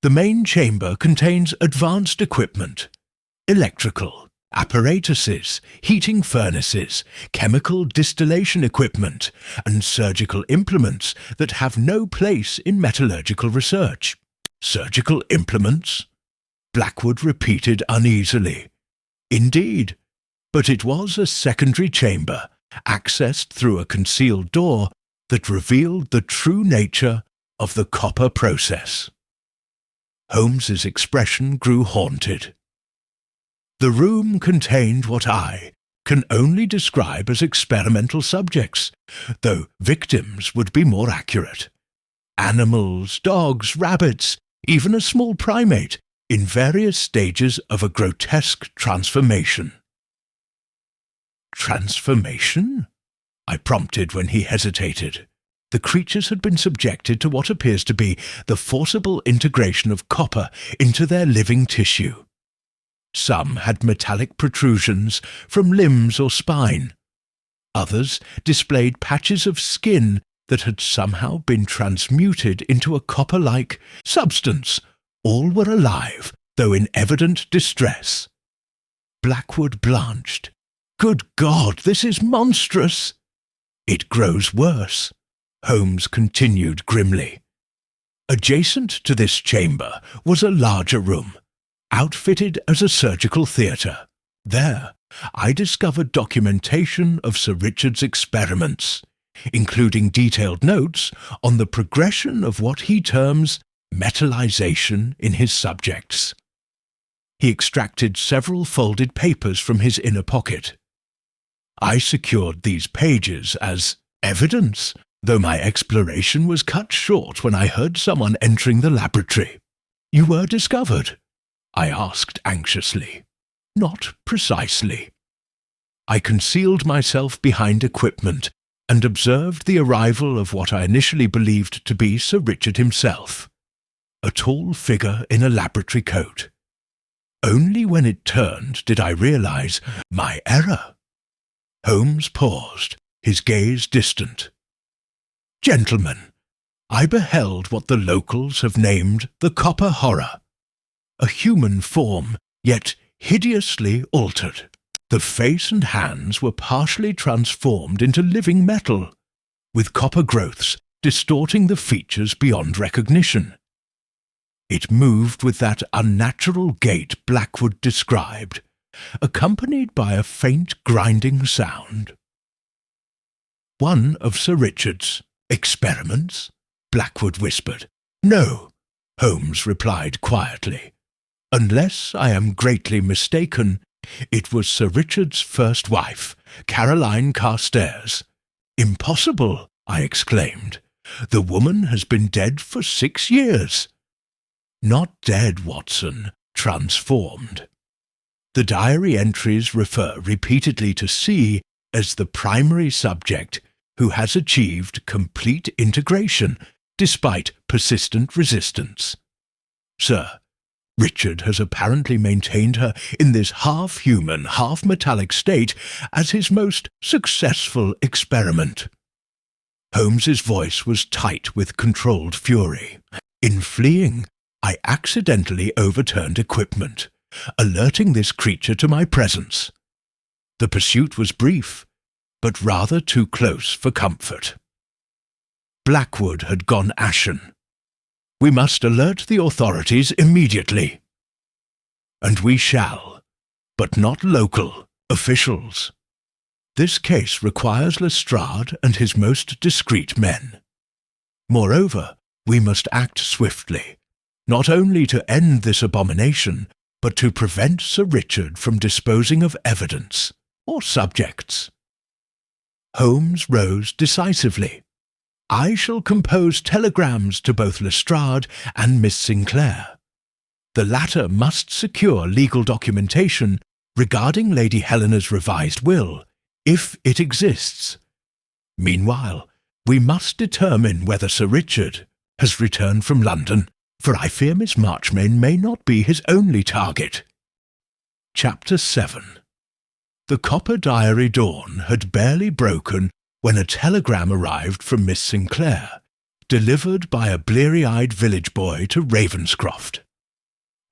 The main chamber contains advanced equipment, electrical, apparatuses, heating furnaces, chemical distillation equipment, and surgical implements that have no place in metallurgical research." "Surgical implements?" Blackwood repeated uneasily. "Indeed, but it was a secondary chamber, accessed through a concealed door that revealed the true nature of the copper process." Holmes's expression grew haunted. "The room contained what I can only describe as experimental subjects, though victims would be more accurate. Animals, dogs, rabbits, even a small primate, in various stages of a grotesque transformation. Transformation? I prompted when he hesitated. The creatures had been subjected to what appears to be the forcible integration of copper into their living tissue. Some had metallic protrusions from limbs or spine. Others displayed patches of skin that had somehow been transmuted into a copper-like substance. All were alive, though in evident distress. Blackwood blanched. "Good God, this is monstrous!" "It grows worse," Holmes continued grimly. Adjacent to this chamber was a larger room, outfitted as a surgical theatre. There, I discovered documentation of Sir Richard's experiments, including detailed notes on the progression of what he terms metallization in his subjects. He extracted several folded papers from his inner pocket. I secured these pages as evidence, though my exploration was cut short when I heard someone entering the laboratory. "You were discovered?" I asked anxiously. "Not precisely." I concealed myself behind equipment and observed the arrival of what I initially believed to be Sir Richard himself, a tall figure in a laboratory coat. Only when it turned did I realize my error. Holmes paused, his gaze distant. "Gentlemen, I beheld what the locals have named the Copper Horror, a human form, yet hideously altered. The face and hands were partially transformed into living metal, with copper growths distorting the features beyond recognition. It moved with that unnatural gait Blackwood described, accompanied by a faint grinding sound." "One of Sir Richard's experiments?" Blackwood whispered. "No," Holmes replied quietly. "Unless I am greatly mistaken, it was Sir Richard's first wife, Caroline Carstairs." "Impossible!" I exclaimed. "The woman has been dead for 6 years." "Not dead, Watson, transformed. The diary entries refer repeatedly to C as the primary subject who has achieved complete integration despite persistent resistance. Sir, Richard has apparently maintained her in this half-human, half-metallic state as his most successful experiment." Holmes's voice was tight with controlled fury. "In fleeing, I accidentally overturned equipment, alerting this creature to my presence. The pursuit was brief, but rather too close for comfort." Blackwood had gone ashen. "We must alert the authorities immediately." "And we shall, but not local officials. This case requires Lestrade and his most discreet men. Moreover, we must act swiftly, not only to end this abomination, but to prevent Sir Richard from disposing of evidence or subjects." Holmes rose decisively. "I shall compose telegrams to both Lestrade and Miss Sinclair. The latter must secure legal documentation regarding Lady Helena's revised will, if it exists. Meanwhile, we must determine whether Sir Richard has returned from London, for I fear Miss Marchmain may not be his only target." Chapter 7. The copper diary dawn had barely broken when a telegram arrived from Miss Sinclair, delivered by a bleary-eyed village boy to Ravenscroft.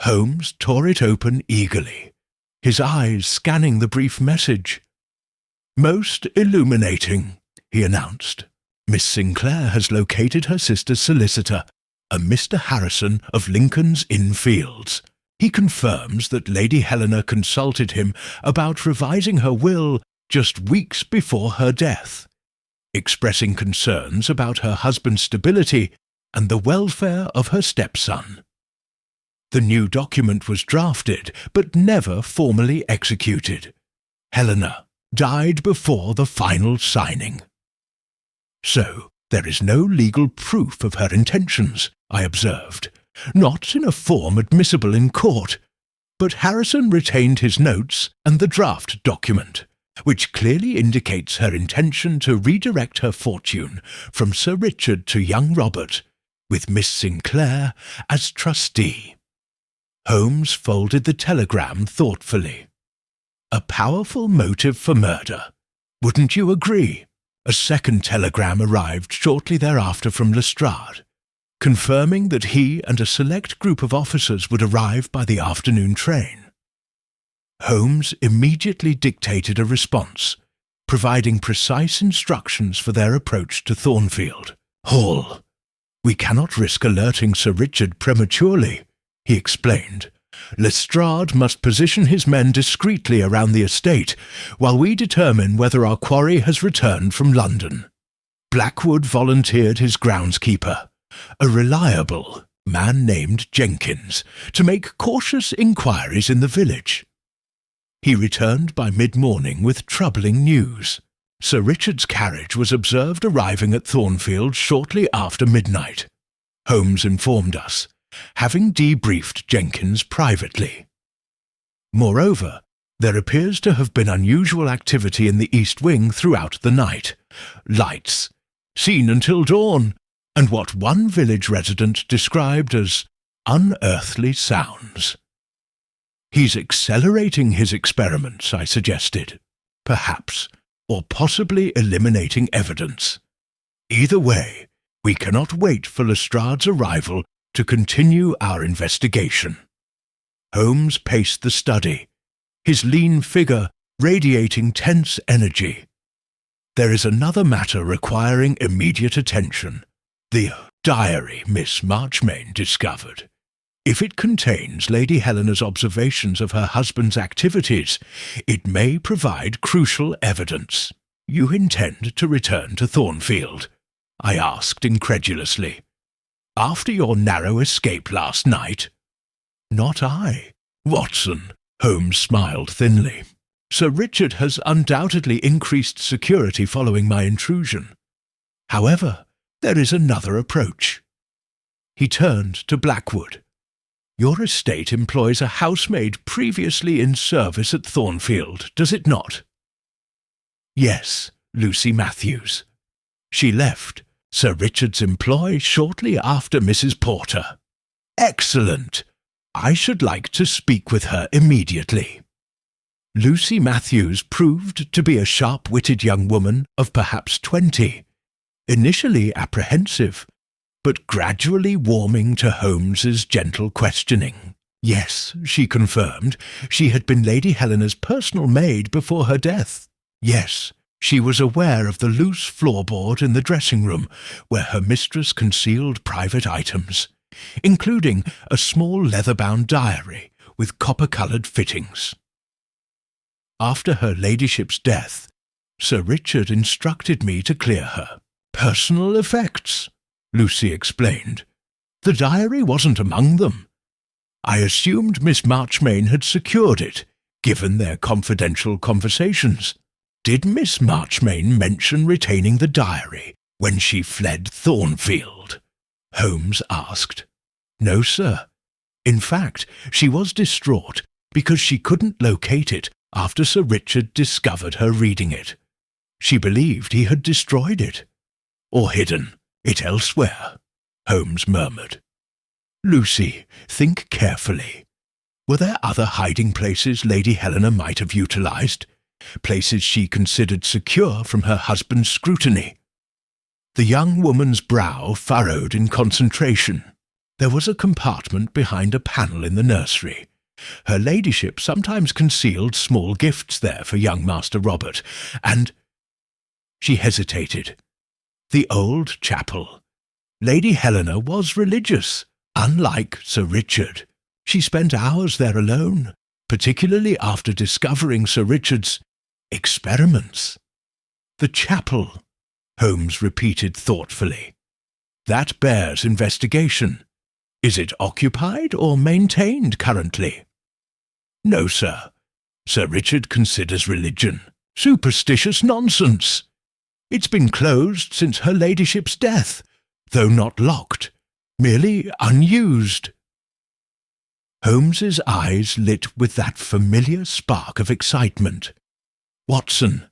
Holmes tore it open eagerly, his eyes scanning the brief message. "Most illuminating," he announced. "Miss Sinclair has located her sister's solicitor, a Mr. Harrison of Lincoln's Inn Fields. He confirms that Lady Helena consulted him about revising her will just weeks before her death, expressing concerns about her husband's stability and the welfare of her stepson. The new document was drafted, but never formally executed. Helena died before the final signing." "So there is no legal proof of her intentions," I observed. not in a form admissible in court, but Harrison retained his notes and the draft document, which clearly indicates her intention to redirect her fortune from Sir Richard to young Robert, with Miss Sinclair as trustee. Holmes folded the telegram thoughtfully. A powerful motive for murder. Wouldn't you agree? A second telegram arrived shortly thereafter from Lestrade, confirming that he and a select group of officers would arrive by the afternoon train. Holmes immediately dictated a response, providing precise instructions for their approach to Thornfield. Hall. We cannot risk alerting Sir Richard prematurely, he explained. Lestrade must position his men discreetly around the estate, while we determine whether our quarry has returned from London. Blackwood volunteered his groundskeeper, a reliable man named Jenkins, to make cautious inquiries in the village. He returned by mid-morning with troubling news. Sir Richard's carriage was observed arriving at Thornfield shortly after midnight, Holmes informed us, having debriefed Jenkins privately. Moreover, there appears to have been unusual activity in the East Wing throughout the night. Lights, seen until dawn, and what one village resident described as unearthly sounds. He's accelerating his experiments, I suggested. Perhaps, or possibly eliminating evidence. Either way, we cannot wait for Lestrade's arrival to continue our investigation. Holmes paced the study, his lean figure radiating tense energy. There is another matter requiring immediate attention. The diary Miss Marchmain discovered. If it contains Lady Helena's observations of her husband's activities, it may provide crucial evidence. You intend to return to Thornfield? I asked incredulously. After your narrow escape last night? Not I, Watson, Holmes smiled thinly. Sir Richard has undoubtedly increased security following my intrusion. However, there is another approach. He turned to Blackwood. Your estate employs a housemaid previously in service at Thornfield, does it not? Yes, Lucy Matthews. She left Sir Richard's employ shortly after Mrs. Porter. Excellent. I should like to speak with her immediately. Lucy Matthews proved to be a sharp-witted young woman of perhaps 20, initially apprehensive, but gradually warming to Holmes's gentle questioning. Yes, she confirmed, she had been Lady Helena's personal maid before her death. Yes, she was aware of the loose floorboard in the dressing-room, where her mistress concealed private items, including a small leather-bound diary with copper-coloured fittings. After her ladyship's death, Sir Richard instructed me to clear her. Personal effects, Lucy explained. The diary wasn't among them. I assumed Miss Marchmain had secured it, given their confidential conversations. Did Miss Marchmain mention retaining the diary when she fled Thornfield? Holmes asked. No, sir. In fact, she was distraught because she couldn't locate it after Sir Richard discovered her reading it. She believed he had destroyed it, or hidden it elsewhere, Holmes murmured. Lucy, think carefully. Were there other hiding places Lady Helena might have utilized? Places she considered secure from her husband's scrutiny? The young woman's brow furrowed in concentration. There was a compartment behind a panel in the nursery. Her ladyship sometimes concealed small gifts there for young Master Robert, and— She hesitated. The old chapel. Lady Helena was religious, unlike Sir Richard. She spent hours there alone, particularly after discovering Sir Richard's experiments. The chapel, Holmes repeated thoughtfully. That bears investigation. Is it occupied or maintained currently? No, sir. Sir Richard considers religion superstitious nonsense. It's been closed since her ladyship's death, though not locked. merely unused. Holmes's eyes lit with that familiar spark of excitement. "Watson,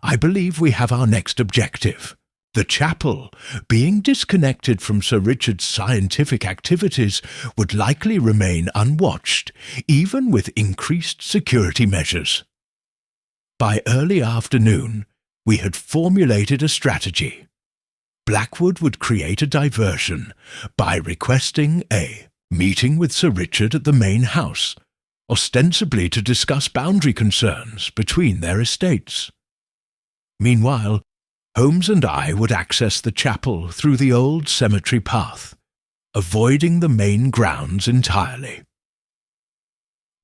I believe we have our next objective. The chapel, being disconnected from Sir Richard's scientific activities, would likely remain unwatched, even with increased security measures." By early afternoon, we had formulated a strategy. Blackwood would create a diversion by requesting a meeting with Sir Richard at the main house, ostensibly to discuss boundary concerns between their estates. Meanwhile, Holmes and I would access the chapel through the old cemetery path, avoiding the main grounds entirely.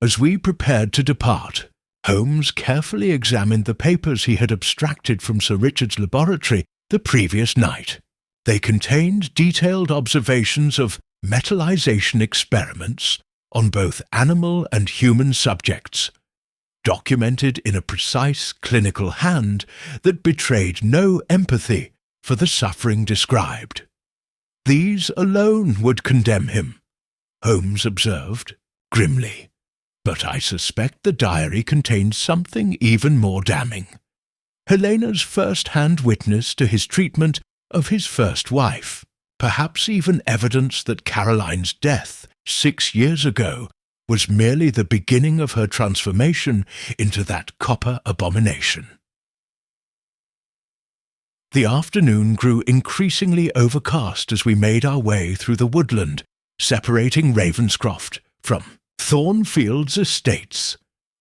As we prepared to depart, Holmes carefully examined the papers he had abstracted from Sir Richard's laboratory the previous night. They contained detailed observations of metallization experiments on both animal and human subjects, documented in a precise clinical hand that betrayed no empathy for the suffering described. "These alone would condemn him," Holmes observed, grimly. "But I suspect the diary contains something even more damning. Helena's first-hand witness to his treatment of his first wife, perhaps even evidence that Caroline's death 6 years ago was merely the beginning of her transformation into that copper abomination." The afternoon grew increasingly overcast as we made our way through the woodland separating Ravenscroft from Thornfield's estates.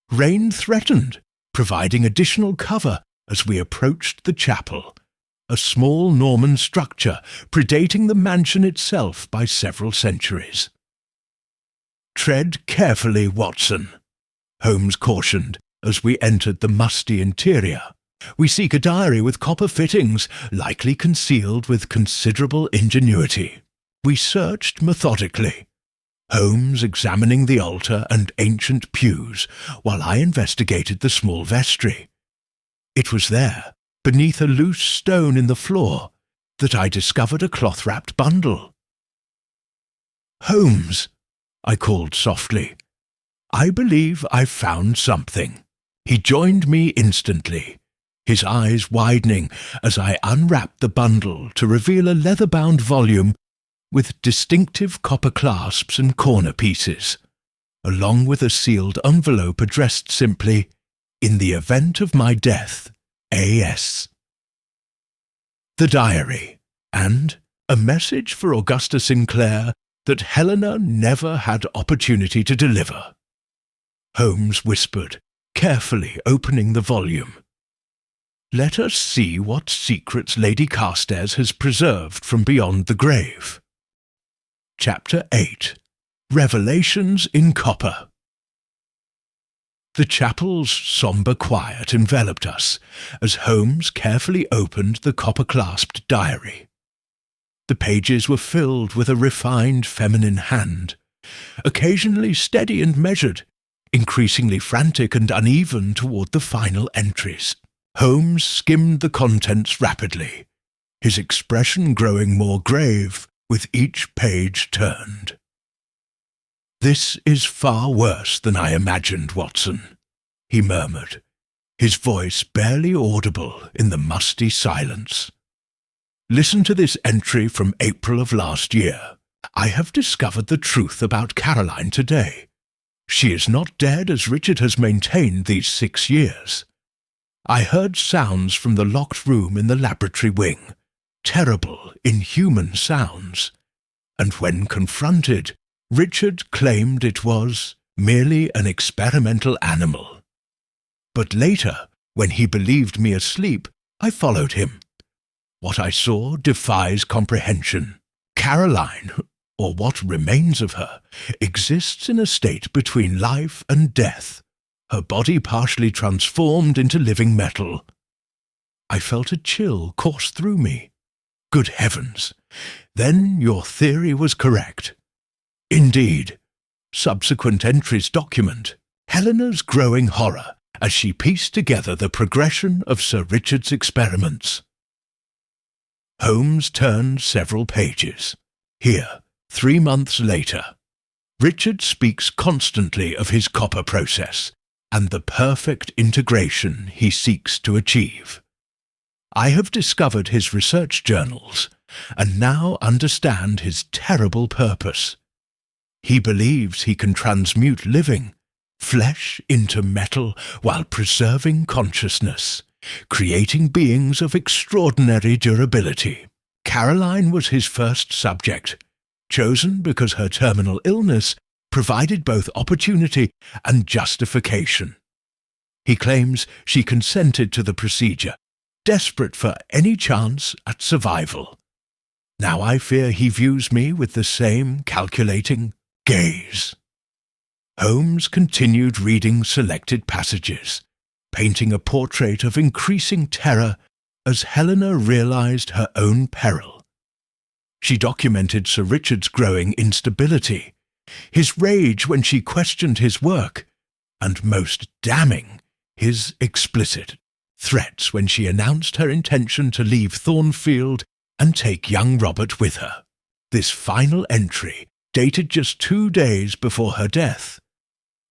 Rain threatened, providing additional cover as we approached the chapel, a small Norman structure predating the mansion itself by several centuries. "Tread carefully, Watson," Holmes cautioned as we entered the musty interior. "We seek a diary with copper fittings, likely concealed with considerable ingenuity." We searched methodically, Holmes examining the altar and ancient pews, while I investigated the small vestry. It was there, beneath a loose stone in the floor, that I discovered a cloth-wrapped bundle. "Holmes," I called softly, "I believe I've found something." He joined me instantly, his eyes widening as I unwrapped the bundle to reveal a leather-bound volume with distinctive copper clasps and corner pieces, along with a sealed envelope addressed simply, "In the event of my death, A.S." The diary, and a message for Augusta Sinclair that Helena never had opportunity to deliver. Holmes whispered, carefully opening the volume. "Let us see what secrets Lady Carstairs has preserved from beyond the grave." Chapter 8. Revelations in Copper. The chapel's sombre quiet enveloped us as Holmes carefully opened the copper-clasped diary. The pages were filled with a refined feminine hand, occasionally steady and measured, increasingly frantic and uneven toward the final entries. Holmes skimmed the contents rapidly, his expression growing more grave with each page turned. "This is far worse than I imagined, Watson," he murmured, his voice barely audible in the musty silence. "Listen to this entry from April of last year. I have discovered the truth about Caroline today. She is not dead as Richard has maintained these 6 years. I heard sounds from the locked room in the laboratory wing, terrible, inhuman sounds, and when confronted, Richard claimed it was merely an experimental animal. But later, when he believed me asleep, I followed him. What I saw defies comprehension. Caroline, or what remains of her, exists in a state between life and death, her body partially transformed into living metal. I felt a chill course through me. Good heavens! Then your theory was correct. Indeed, subsequent entries document Helena's growing horror as she pieced together the progression of Sir Richard's experiments. Holmes turned several pages. Here, 3 months later, Richard speaks constantly of his copper process and the perfect integration he seeks to achieve. I have discovered his research journals and now understand his terrible purpose. He believes he can transmute living flesh into metal while preserving consciousness, creating beings of extraordinary durability. Caroline was his first subject, chosen because her terminal illness provided both opportunity and justification. He claims she consented to the procedure, desperate for any chance at survival. Now I fear he views me with the same calculating gaze. Holmes continued reading selected passages, painting a portrait of increasing terror as Helena realized her own peril. She documented Sir Richard's growing instability, his rage when she questioned his work, and most damning, his explicit threats when she announced her intention to leave Thornfield and take young Robert with her. This final entry, dated just 2 days before her death.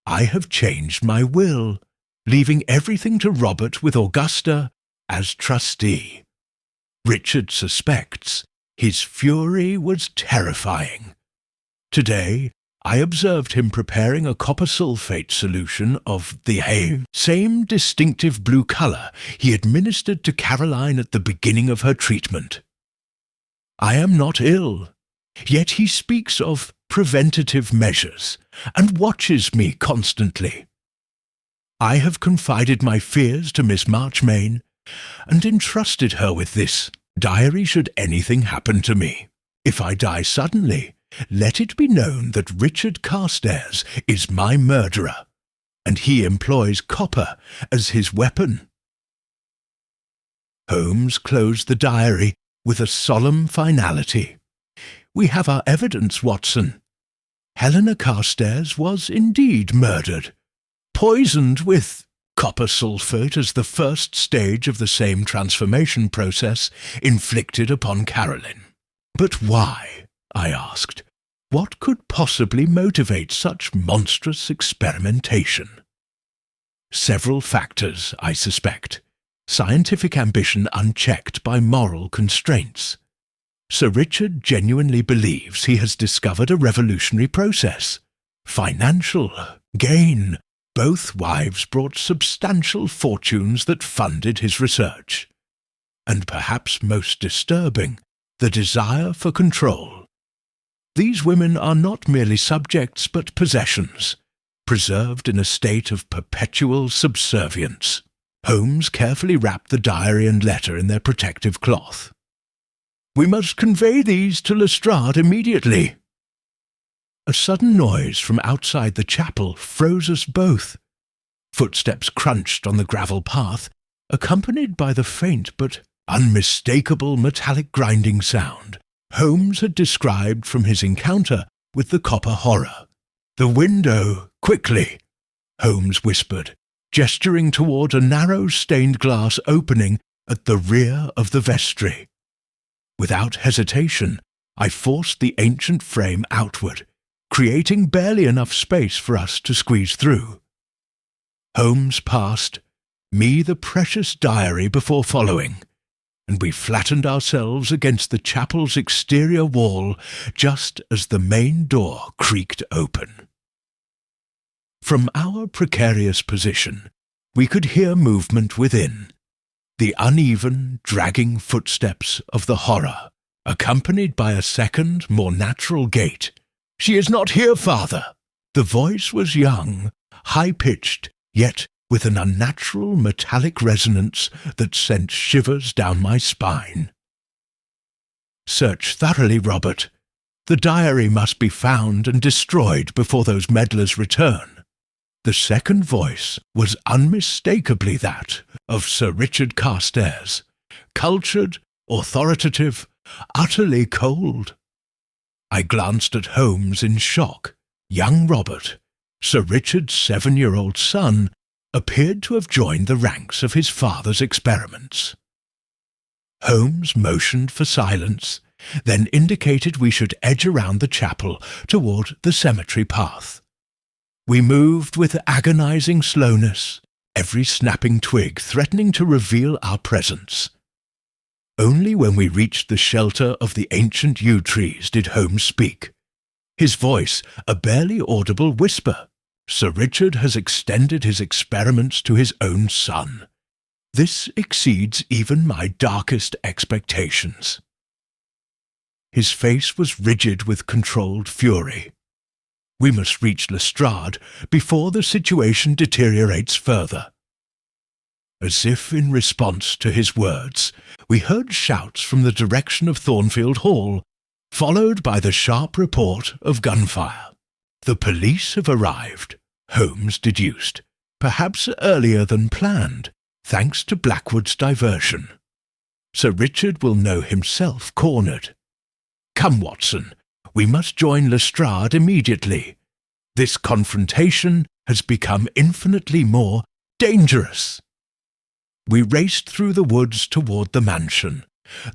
I have changed my will, leaving everything to Robert with Augusta as trustee. Richard suspects his fury was terrifying. Today, I observed him preparing a copper sulfate solution of the same distinctive blue color he administered to Caroline at the beginning of her treatment. I am not ill, yet he speaks of preventative measures and watches me constantly. I have confided my fears to Miss Marchmain and entrusted her with this diary should anything happen to me. If I die suddenly, let it be known that Richard Carstairs is my murderer, and he employs copper as his weapon. Holmes closed the diary with a solemn finality. We have our evidence, Watson. Helena Carstairs was indeed murdered, poisoned with copper sulfate as the first stage of the same transformation process inflicted upon Caroline. But why? I asked. What could possibly motivate such monstrous experimentation? Several factors, I suspect. Scientific ambition unchecked by moral constraints. Sir Richard genuinely believes he has discovered a revolutionary process. Financial gain. Both wives brought substantial fortunes that funded his research. And perhaps most disturbing, the desire for control. These women are not merely subjects but possessions, preserved in a state of perpetual subservience. Holmes carefully wrapped the diary and letter in their protective cloth. We must convey these to Lestrade immediately. A sudden noise from outside the chapel froze us both. Footsteps crunched on the gravel path, accompanied by the faint but unmistakable metallic grinding sound Holmes had described from his encounter with the copper horror. "The window, quickly," Holmes whispered, gesturing toward a narrow stained-glass opening at the rear of the vestry. Without hesitation, I forced the ancient frame outward, creating barely enough space for us to squeeze through. Holmes passed, me the precious diary before following, and we flattened ourselves against the chapel's exterior wall just as the main door creaked open. From our precarious position, we could hear movement within, the uneven, dragging footsteps of the horror, accompanied by a second, more natural gait. "She is not here, Father!" The voice was young, high-pitched, yet with an unnatural metallic resonance that sent shivers down my spine. "Search thoroughly, Robert. The diary must be found and destroyed before those meddlers return." The second voice was unmistakably that of Sir Richard Carstairs, cultured, authoritative, utterly cold. I glanced at Holmes in shock. Young Robert, Sir Richard's 7-year-old son, appeared to have joined the ranks of his father's experiments. Holmes motioned for silence, then indicated we should edge around the chapel toward the cemetery path. We moved with agonizing slowness, every snapping twig threatening to reveal our presence. Only when we reached the shelter of the ancient yew trees did Holmes speak, his voice a barely audible whisper. "Sir Richard has extended his experiments to his own son. This exceeds even my darkest expectations." His face was rigid with controlled fury. We must reach Lestrade before the situation deteriorates further. As if in response to his words, we heard shouts from the direction of Thornfield Hall, followed by the sharp report of gunfire. "The police have arrived," Holmes deduced, "perhaps earlier than planned, thanks to Blackwood's diversion. Sir Richard will know himself cornered. Come, Watson, we must join Lestrade immediately. This confrontation has become infinitely more dangerous." We raced through the woods toward the mansion,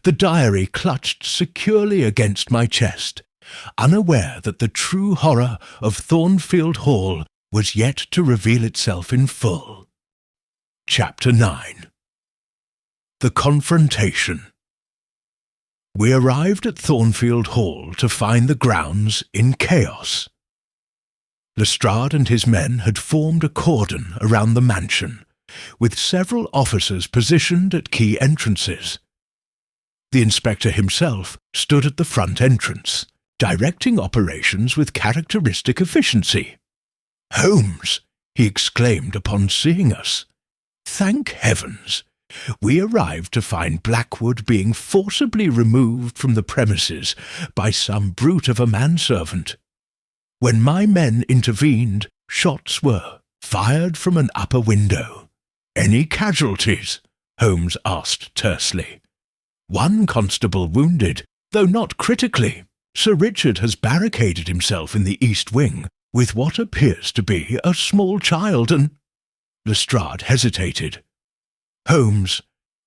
the diary clutched securely against my chest, unaware that the true horror of Thornfield Hall was yet to reveal itself in full. Chapter 9. The Confrontation. We arrived at Thornfield Hall to find the grounds in chaos. Lestrade and his men had formed a cordon around the mansion, with several officers positioned at key entrances. The inspector himself stood at the front entrance, directing operations with characteristic efficiency. "Holmes!" he exclaimed upon seeing us. "Thank heavens! We arrived to find Blackwood being forcibly removed from the premises by some brute of a manservant. When my men intervened, shots were fired from an upper window." "Any casualties?" Holmes asked tersely. "One constable wounded, though not critically. Sir Richard has barricaded himself in the east wing with what appears to be a small child and—" Lestrade hesitated. "Holmes,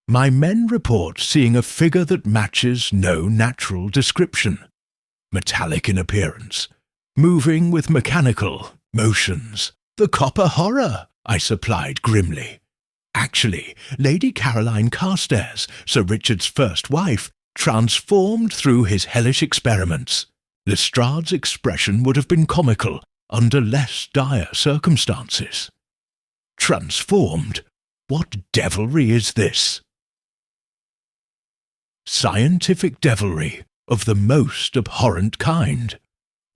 my men report seeing a figure that matches no natural description. Metallic in appearance, moving with mechanical motions." "The copper horror," I supplied grimly. "Actually, Lady Caroline Carstairs, Sir Richard's first wife, transformed through his hellish experiments." Lestrade's expression would have been comical under less dire circumstances. "Transformed? What devilry is this?" "Scientific devilry of the most abhorrent kind,"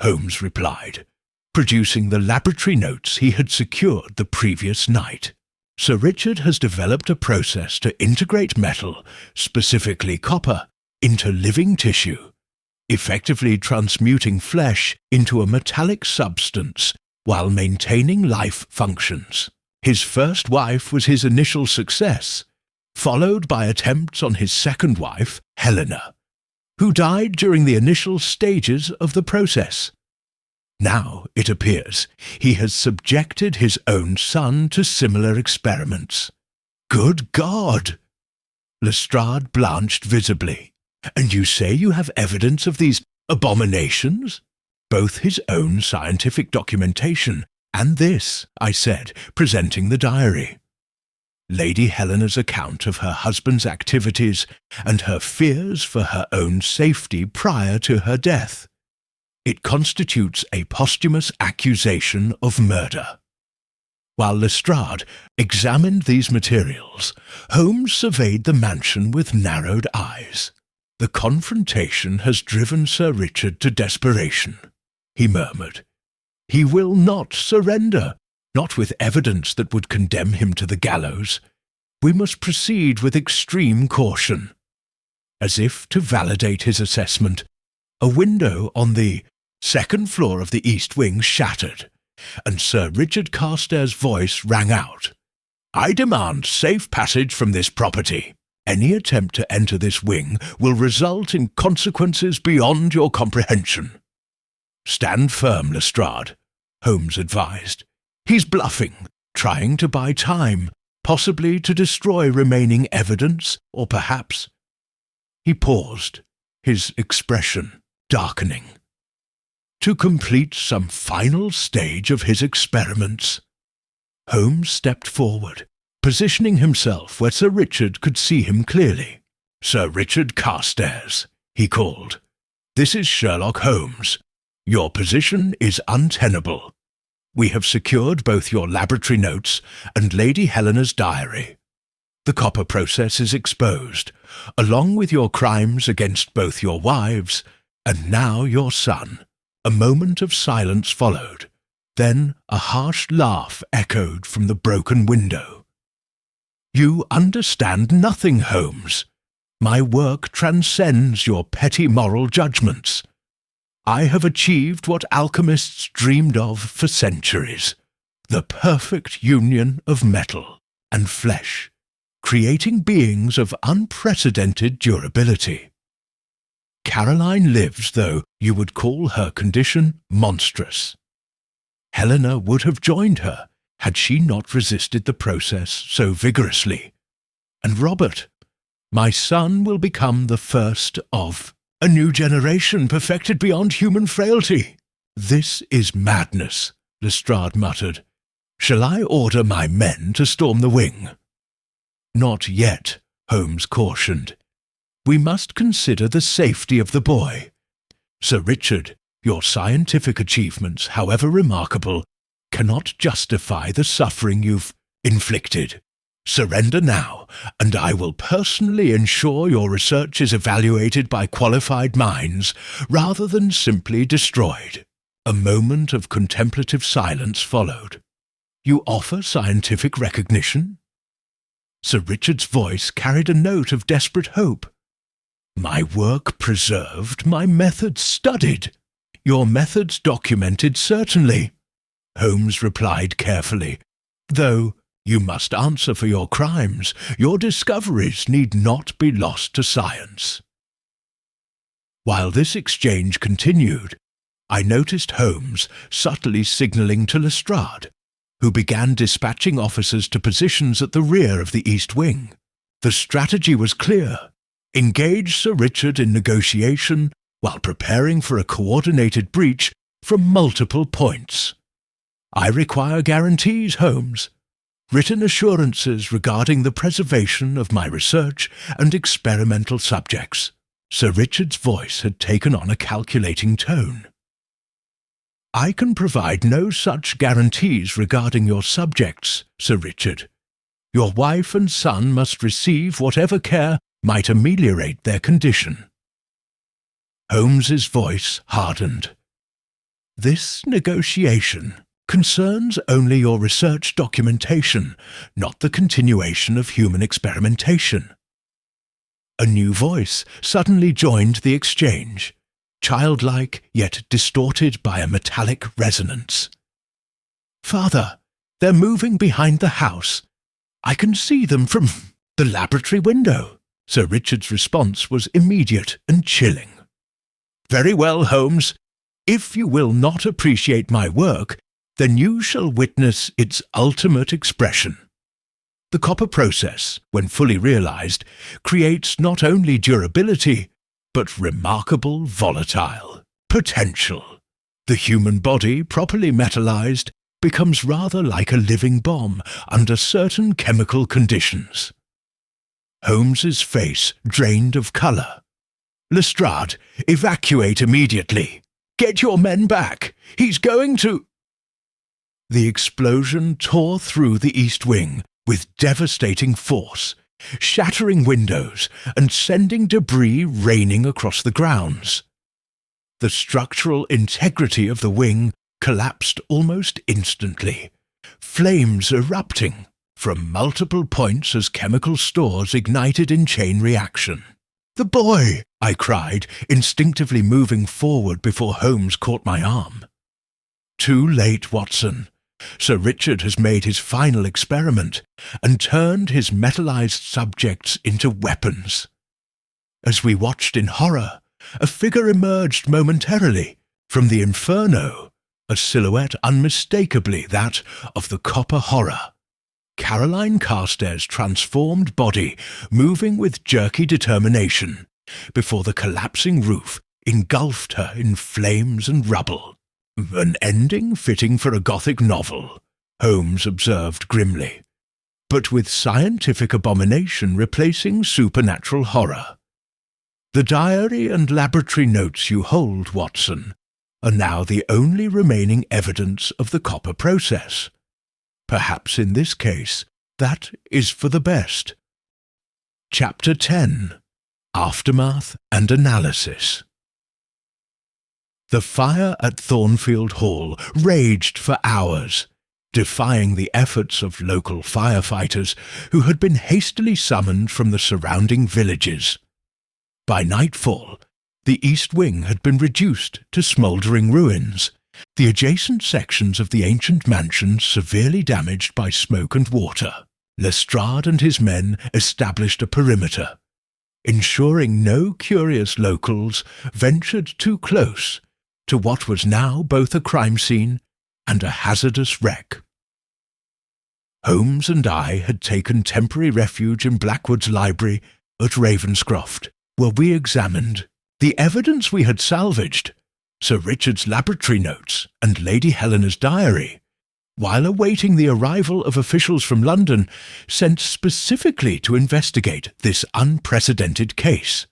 Holmes replied, producing the laboratory notes he had secured the previous night. "Sir Richard has developed a process to integrate metal, specifically copper, into living tissue, effectively transmuting flesh into a metallic substance while maintaining life functions. His first wife was his initial success, followed by attempts on his second wife, Helena, who died during the initial stages of the process. Now, it appears, he has subjected his own son to similar experiments." "Good God!" Lestrade blanched visibly. "And you say you have evidence of these abominations?" "Both his own scientific documentation and this," I said, presenting the diary. Lady Helena's account of her husband's activities and her fears for her own safety prior to her death. It constitutes a posthumous accusation of murder. While Lestrade examined these materials, Holmes surveyed the mansion with narrowed eyes. "The confrontation has driven Sir Richard to desperation," he murmured. "He will not surrender, not with evidence that would condemn him to the gallows. We must proceed with extreme caution." As if to validate his assessment, a window on the second floor of the east wing shattered, and Sir Richard Carstairs' voice rang out. "I demand safe passage from this property. Any attempt to enter this wing will result in consequences beyond your comprehension." "Stand firm, Lestrade," Holmes advised. "He's bluffing, trying to buy time, possibly to destroy remaining evidence, or perhaps—" He paused, his expression darkening. To complete some final stage of his experiments, Holmes stepped forward, positioning himself where Sir Richard could see him clearly. "Sir Richard Carstairs," he called. "This is Sherlock Holmes. Your position is untenable. We have secured both your laboratory notes and Lady Helena's diary. The copper process is exposed, along with your crimes against both your wives and now your son." A moment of silence followed. Then a harsh laugh echoed from the broken window. "You understand nothing, Holmes. My work transcends your petty moral judgments. I have achieved what alchemists dreamed of for centuries, the perfect union of metal and flesh, creating beings of unprecedented durability. Caroline lives, though you would call her condition monstrous. Helena would have joined her had she not resisted the process so vigorously. And Robert, my son, will become the first of a new generation perfected beyond human frailty." "This is madness," Lestrade muttered. "Shall I order my men to storm the wing?" "Not yet," Holmes cautioned. "We must consider the safety of the boy. Sir Richard, your scientific achievements, however remarkable, cannot justify the suffering you've inflicted. Surrender now, and I will personally ensure your research is evaluated by qualified minds rather than simply destroyed." A moment of contemplative silence followed. "You offer scientific recognition?" Sir Richard's voice carried a note of desperate hope. "My work preserved, my methods studied. Your methods documented, certainly," Holmes replied carefully, "though you must answer for your crimes. Your discoveries need not be lost to science." While this exchange continued, I noticed Holmes subtly signalling to Lestrade, who began dispatching officers to positions at the rear of the East Wing. The strategy was clear: engage Sir Richard in negotiation while preparing for a coordinated breach from multiple points. "I require guarantees, Holmes. Written assurances regarding the preservation of my research and experimental subjects." Sir Richard's voice had taken on a calculating tone. "I can provide no such guarantees regarding your subjects, Sir Richard. Your wife and son must receive whatever care might ameliorate their condition." Holmes's voice hardened. "This negotiation concerns only your research documentation, not the continuation of human experimentation." A new voice suddenly joined the exchange, childlike yet distorted by a metallic resonance. "Father, they're moving behind the house. I can see them from the laboratory window." Sir Richard's response was immediate and chilling. "Very well, Holmes. If you will not appreciate my work, then you shall witness its ultimate expression. The copper process, when fully realized, creates not only durability, but remarkable volatile potential. The human body, properly metallized, becomes rather like a living bomb under certain chemical conditions." Holmes's face drained of color. "Lestrade, evacuate immediately. Get your men back. He's going to—" The explosion tore through the East Wing with devastating force, shattering windows and sending debris raining across the grounds. The structural integrity of the wing collapsed almost instantly, flames erupting from multiple points as chemical stores ignited in chain reaction. "The boy!" I cried, instinctively moving forward before Holmes caught my arm. "Too late, Watson. Sir Richard has made his final experiment and turned his metallized subjects into weapons." As we watched in horror, a figure emerged momentarily from the inferno, a silhouette unmistakably that of the copper horror. Caroline Carstairs' transformed body moving with jerky determination, before the collapsing roof engulfed her in flames and rubble. An ending fitting for a Gothic novel, Holmes observed grimly, but with scientific abomination replacing supernatural horror. The diary and laboratory notes you hold, Watson, are now the only remaining evidence of the copper process. Perhaps in this case, that is for the best. Chapter 10. Aftermath and Analysis. The fire at Thornfield Hall raged for hours, defying the efforts of local firefighters who had been hastily summoned from the surrounding villages. By nightfall, the east wing had been reduced to smouldering ruins, the adjacent sections of the ancient mansion severely damaged by smoke and water. Lestrade and his men established a perimeter, ensuring no curious locals ventured too close to what was now both a crime scene and a hazardous wreck. Holmes and I had taken temporary refuge in Blackwood's library at Ravenscroft, where we examined the evidence we had salvaged, Sir Richard's laboratory notes and Lady Helena's diary, while awaiting the arrival of officials from London sent specifically to investigate this unprecedented case.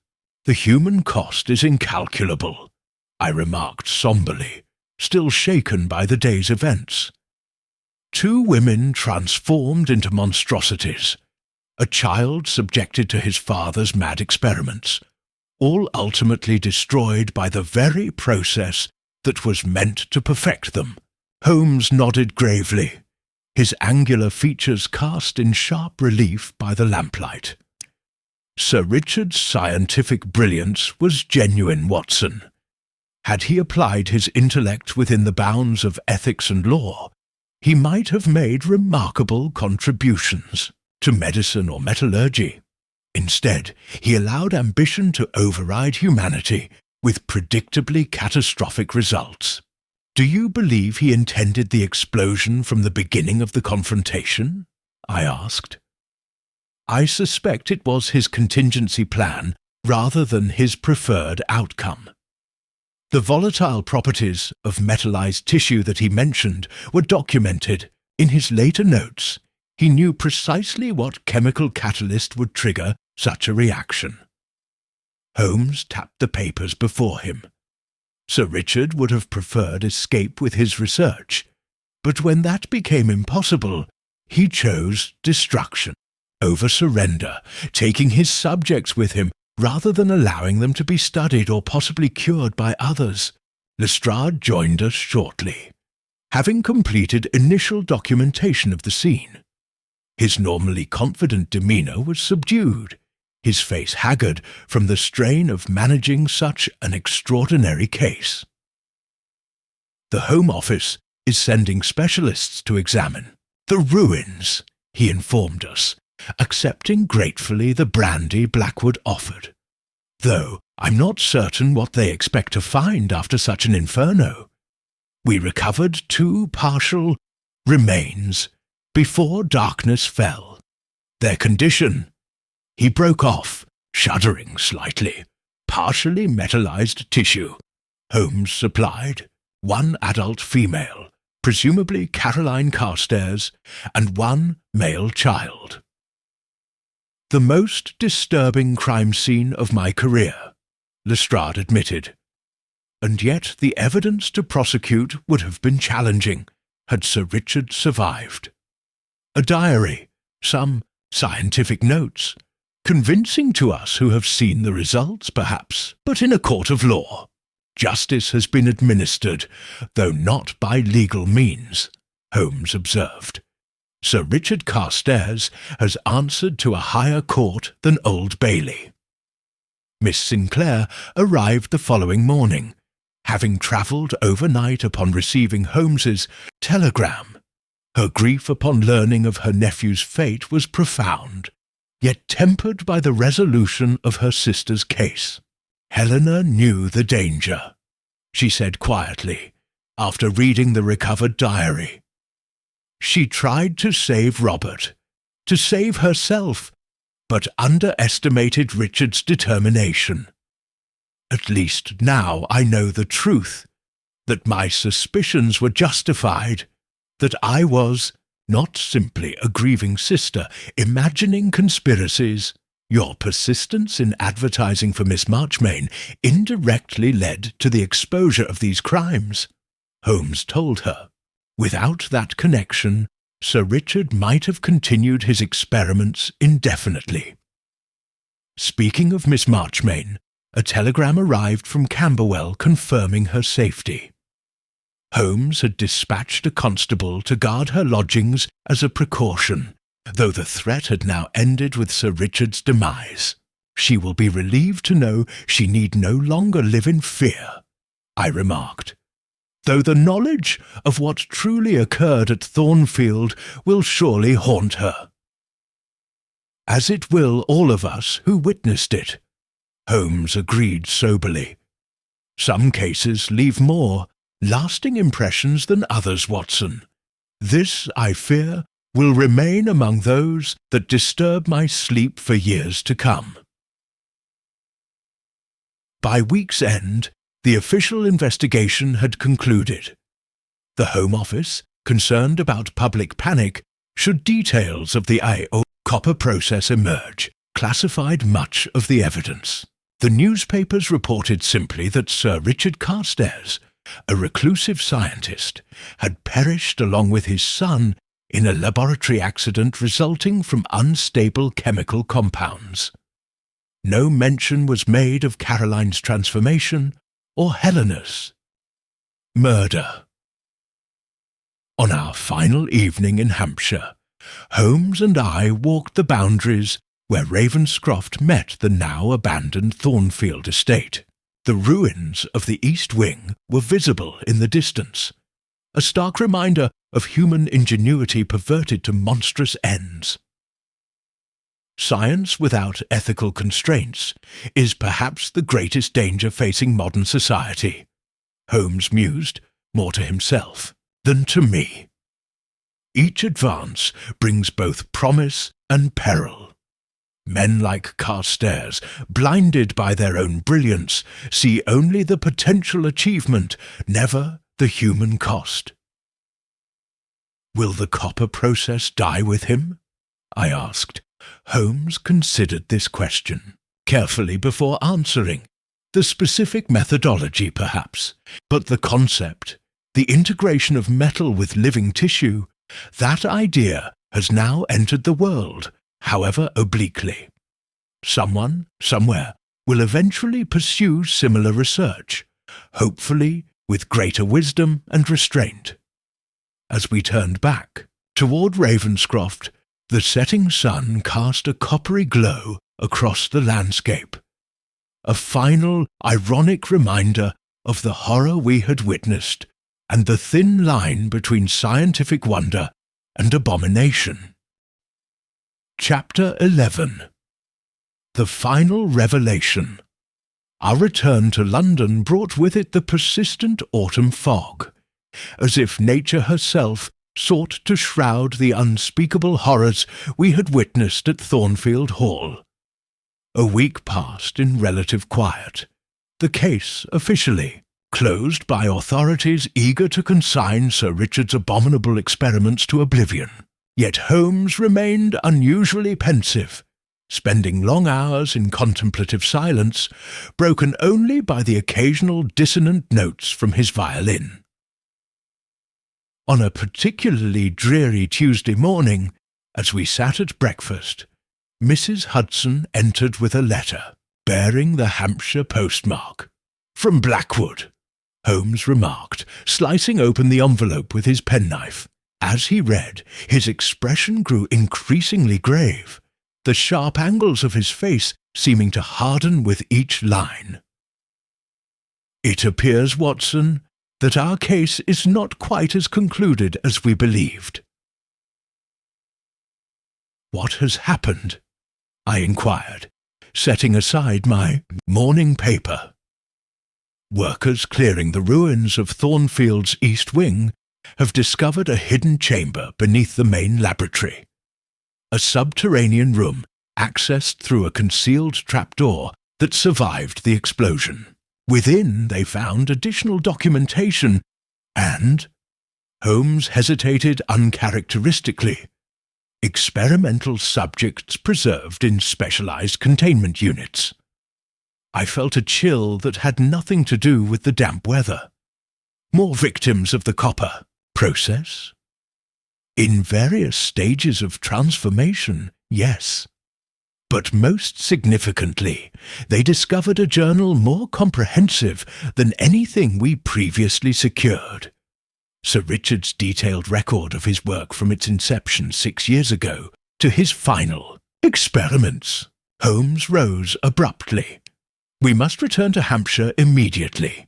The human cost is incalculable, I remarked somberly, still shaken by the day's events. 2 women transformed into monstrosities, a child subjected to his father's mad experiments, all ultimately destroyed by the very process that was meant to perfect them. Holmes nodded gravely, his angular features cast in sharp relief by the lamplight. Sir Richard's scientific brilliance was genuine, Watson. Had he applied his intellect within the bounds of ethics and law, he might have made remarkable contributions to medicine or metallurgy. Instead, he allowed ambition to override humanity with predictably catastrophic results. Do you believe he intended the explosion from the beginning of the confrontation? I asked. I suspect it was his contingency plan rather than his preferred outcome. The volatile properties of metallized tissue that he mentioned were documented. In his later notes, he knew precisely what chemical catalyst would trigger such a reaction. Holmes tapped the papers before him. Sir Richard would have preferred escape with his research, but when that became impossible, he chose destruction over surrender, taking his subjects with him rather than allowing them to be studied or possibly cured by others. Lestrade joined us shortly, having completed initial documentation of the scene. His normally confident demeanour was subdued, his face haggard from the strain of managing such an extraordinary case. The Home Office is sending specialists to examine the ruins, he informed us, accepting gratefully the brandy Blackwood offered, though I'm not certain what they expect to find after such an inferno. We recovered 2 partial remains before darkness fell. Their condition— He broke off, shuddering slightly. Partially metallized tissue. Holmes supplied 1 adult female, presumably Caroline Carstairs, and 1 male child. The most disturbing crime scene of my career, Lestrade admitted. And yet the evidence to prosecute would have been challenging had Sir Richard survived. A diary, some scientific notes, convincing to us who have seen the results, perhaps, but in a court of law. Justice has been administered, though not by legal means, Holmes observed. Sir Richard Carstairs has answered to a higher court than Old Bailey. Miss Sinclair arrived the following morning, having travelled overnight upon receiving Holmes's telegram. Her grief upon learning of her nephew's fate was profound, yet tempered by the resolution of her sister's case. Helena knew the danger, she said quietly, after reading the recovered diary. She tried to save Robert, to save herself, but underestimated Richard's determination. At least now I know the truth, that my suspicions were justified, that I was not simply a grieving sister imagining conspiracies. Your persistence in advertising for Miss Marchmain indirectly led to the exposure of these crimes, Holmes told her. Without that connection, Sir Richard might have continued his experiments indefinitely. Speaking of Miss Marchmain, a telegram arrived from Camberwell confirming her safety. Holmes had dispatched a constable to guard her lodgings as a precaution, though the threat had now ended with Sir Richard's demise. She will be relieved to know she need no longer live in fear, I remarked, though the knowledge of what truly occurred at Thornfield will surely haunt her. As it will all of us who witnessed it, Holmes agreed soberly. Some cases leave more lasting impressions than others, Watson. This, I fear, will remain among those that disturb my sleep for years to come. By week's end, the official investigation had concluded. The Home Office, concerned about public panic, should details of the I.O. copper process emerge, classified much of the evidence. The newspapers reported simply that Sir Richard Carstairs, a reclusive scientist, had perished along with his son in a laboratory accident resulting from unstable chemical compounds. No mention was made of Caroline's transformation or Helena's. Murder. On our final evening in Hampshire, Holmes and I walked the boundaries where Ravenscroft met the now abandoned Thornfield estate. The ruins of the east wing were visible in the distance, a stark reminder of human ingenuity perverted to monstrous ends. Science without ethical constraints is perhaps the greatest danger facing modern society, Holmes mused, more to himself than to me. Each advance brings both promise and peril. Men like Carstairs, blinded by their own brilliance, see only the potential achievement, never the human cost. Will the copper process die with him? I asked. Holmes considered this question carefully before answering. The specific methodology, perhaps, but the concept, the integration of metal with living tissue, that idea has now entered the world, however obliquely. Someone, somewhere, will eventually pursue similar research, hopefully with greater wisdom and restraint. As we turned back toward Ravenscroft, the setting sun cast a coppery glow across the landscape, a final, ironic reminder of the horror we had witnessed and the thin line between scientific wonder and abomination. Chapter 11. The Final Revelation. Our return to London brought with it the persistent autumn fog, as if nature herself sought to shroud the unspeakable horrors we had witnessed at Thornfield Hall. A week passed in relative quiet, the case officially closed by authorities eager to consign Sir Richard's abominable experiments to oblivion. Yet Holmes remained unusually pensive, spending long hours in contemplative silence, broken only by the occasional dissonant notes from his violin. On a particularly dreary Tuesday morning, as we sat at breakfast, Mrs. Hudson entered with a letter, bearing the Hampshire postmark. "From Blackwood," Holmes remarked, slicing open the envelope with his penknife. As he read, his expression grew increasingly grave, the sharp angles of his face seeming to harden with each line. "It appears, Watson, that our case is not quite as concluded as we believed." "What has happened?" I inquired, setting aside my morning paper. "Workers clearing the ruins of Thornfield's east wing have discovered a hidden chamber beneath the main laboratory, a subterranean room accessed through a concealed trapdoor that survived the explosion. Within, they found additional documentation, and Holmes hesitated uncharacteristically. Experimental subjects preserved in specialized containment units. I felt a chill that had nothing to do with the damp weather. More victims of the copper process? In various stages of transformation, yes. But most significantly, they discovered a journal more comprehensive than anything we previously secured. Sir Richard's detailed record of his work from its inception 6 years ago to his final experiments. Holmes rose abruptly. We must return to Hampshire immediately.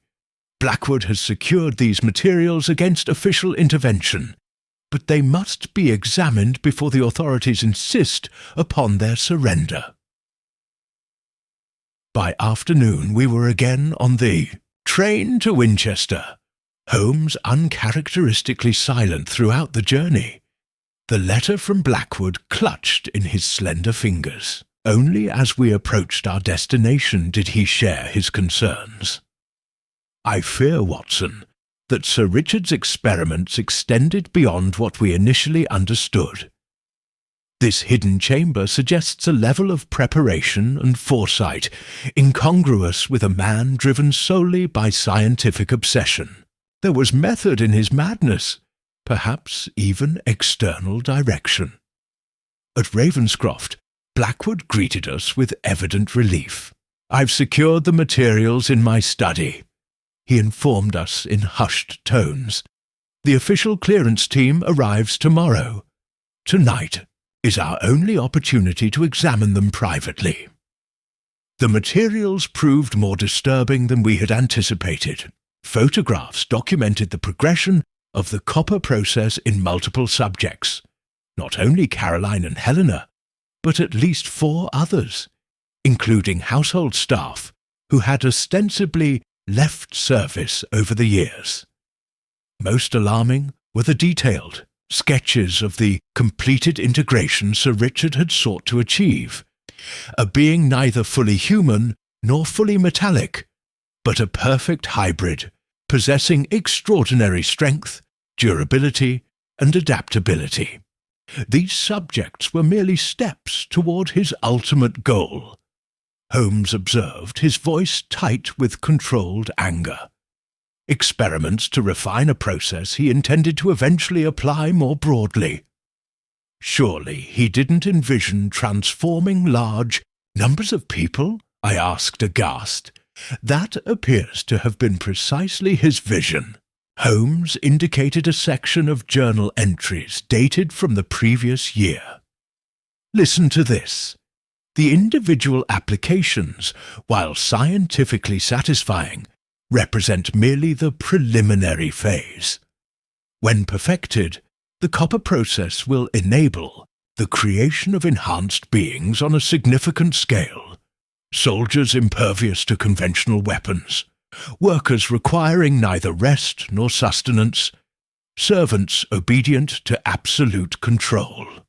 Blackwood has secured these materials against official intervention, but they must be examined before the authorities insist upon their surrender. By afternoon we were again on the train to Winchester. Holmes uncharacteristically silent throughout the journey. The letter from Blackwood clutched in his slender fingers. Only as we approached our destination did he share his concerns. I fear, Watson, that Sir Richard's experiments extended beyond what we initially understood. This hidden chamber suggests a level of preparation and foresight incongruous with a man driven solely by scientific obsession. There was method in his madness, perhaps even external direction. At Ravenscroft, Blackwood greeted us with evident relief. "I've secured the materials in my study," he informed us in hushed tones. "The official clearance team arrives tomorrow. Tonight is our only opportunity to examine them privately." The materials proved more disturbing than we had anticipated. Photographs documented the progression of the copper process in multiple subjects. Not only Caroline and Helena, but at least 4 others, including household staff who had ostensibly left service over the years. Most alarming were the detailed sketches of the completed integration Sir Richard had sought to achieve, a being neither fully human nor fully metallic, but a perfect hybrid, possessing extraordinary strength, durability, and adaptability. These subjects were merely steps toward his ultimate goal. Holmes observed, his voice tight with controlled anger. Experiments to refine a process he intended to eventually apply more broadly. Surely he didn't envision transforming large numbers of people? I asked aghast. That appears to have been precisely his vision. Holmes indicated a section of journal entries dated from the previous year. Listen to this. The individual applications, while scientifically satisfying, represent merely the preliminary phase. When perfected, the copper process will enable the creation of enhanced beings on a significant scale. Soldiers impervious to conventional weapons, workers requiring neither rest nor sustenance, servants obedient to absolute control.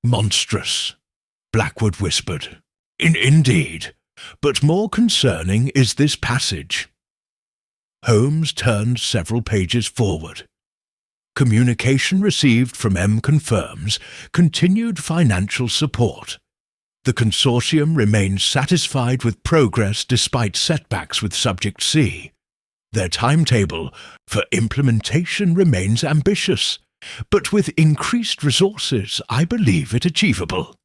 "Monstrous," Blackwood whispered. Indeed, but more concerning is this passage." Holmes turned several pages forward. "Communication received from M confirms continued financial support. The consortium remains satisfied with progress despite setbacks with Subject C. Their timetable for implementation remains ambitious, but with increased resources I believe it achievable.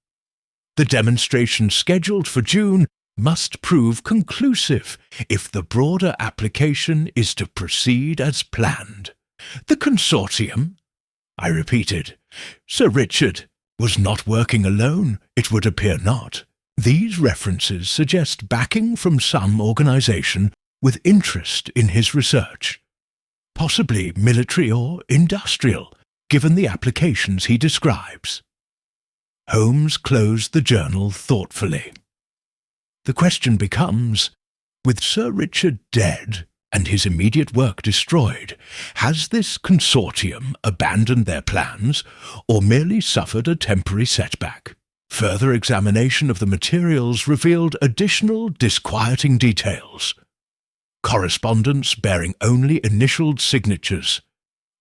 The demonstration scheduled for June must prove conclusive if the broader application is to proceed as planned." "The consortium?" I repeated. Sir Richard was not working alone, it would appear not. These references suggest backing from some organization with interest in his research, possibly military or industrial, given the applications he describes. Holmes closed the journal thoughtfully. The question becomes, with Sir Richard dead and his immediate work destroyed, has this consortium abandoned their plans or merely suffered a temporary setback? Further examination of the materials revealed additional disquieting details. Correspondence bearing only initialed signatures,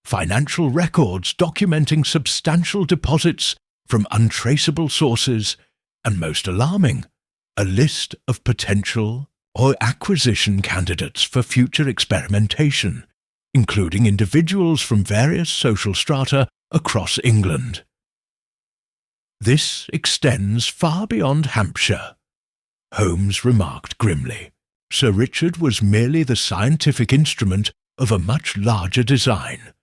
financial records documenting substantial deposits from untraceable sources, and most alarming, a list of potential or acquisition candidates for future experimentation, including individuals from various social strata across England. This extends far beyond Hampshire, Holmes remarked grimly. Sir Richard was merely the scientific instrument of a much larger design,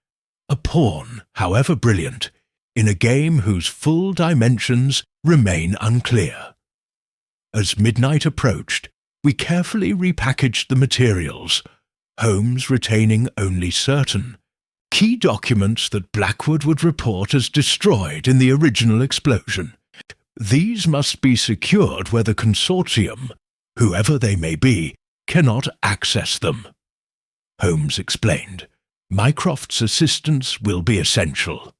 a pawn, however brilliant, in a game whose full dimensions remain unclear. As midnight approached, we carefully repackaged the materials, Holmes retaining only certain key documents that Blackwood would report as destroyed in the original explosion. These must be secured where the consortium, whoever they may be, cannot access them. Holmes explained, Mycroft's assistance will be essential.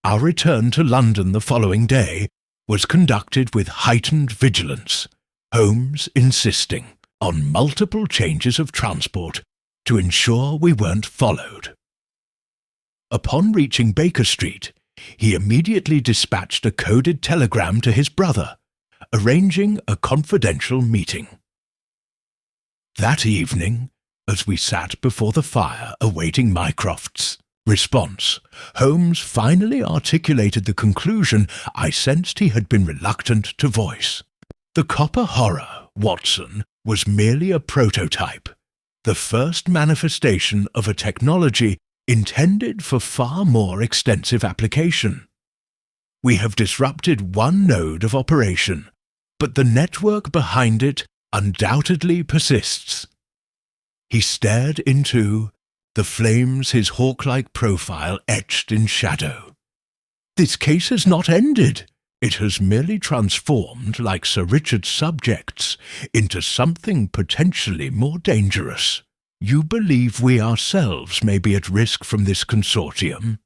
Our return to London the following day was conducted with heightened vigilance, Holmes insisting on multiple changes of transport to ensure we weren't followed. Upon reaching Baker Street, he immediately dispatched a coded telegram to his brother, arranging a confidential meeting. That evening, as we sat before the fire awaiting Mycroft's response, Holmes finally articulated the conclusion I sensed he had been reluctant to voice. The copper horror, Watson, was merely a prototype, the first manifestation of a technology intended for far more extensive application. We have disrupted one node of operation, but the network behind it undoubtedly persists. He stared into the flames his hawk-like profile etched in shadow. This case has not ended. It has merely transformed, like Sir Richard's subjects, into something potentially more dangerous. You believe we ourselves may be at risk from this consortium?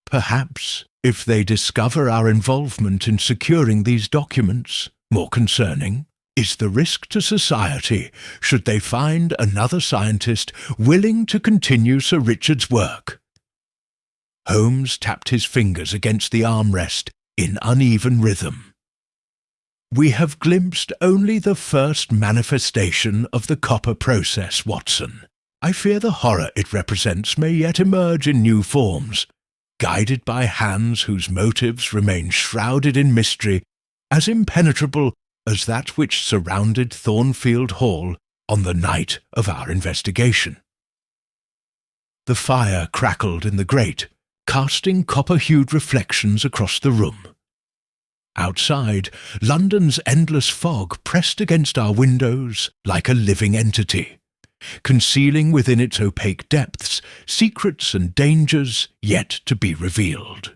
Perhaps, if they discover our involvement in securing these documents, more concerning is the risk to society should they find another scientist willing to continue Sir Richard's work. Holmes tapped his fingers against the armrest in uneven rhythm. We have glimpsed only the first manifestation of the copper process, Watson. I fear the horror it represents may yet emerge in new forms, guided by hands whose motives remain shrouded in mystery, as impenetrable as that which surrounded Thornfield Hall on the night of our investigation. The fire crackled in the grate, casting copper-hued reflections across the room. Outside, London's endless fog pressed against our windows like a living entity, concealing within its opaque depths secrets and dangers yet to be revealed.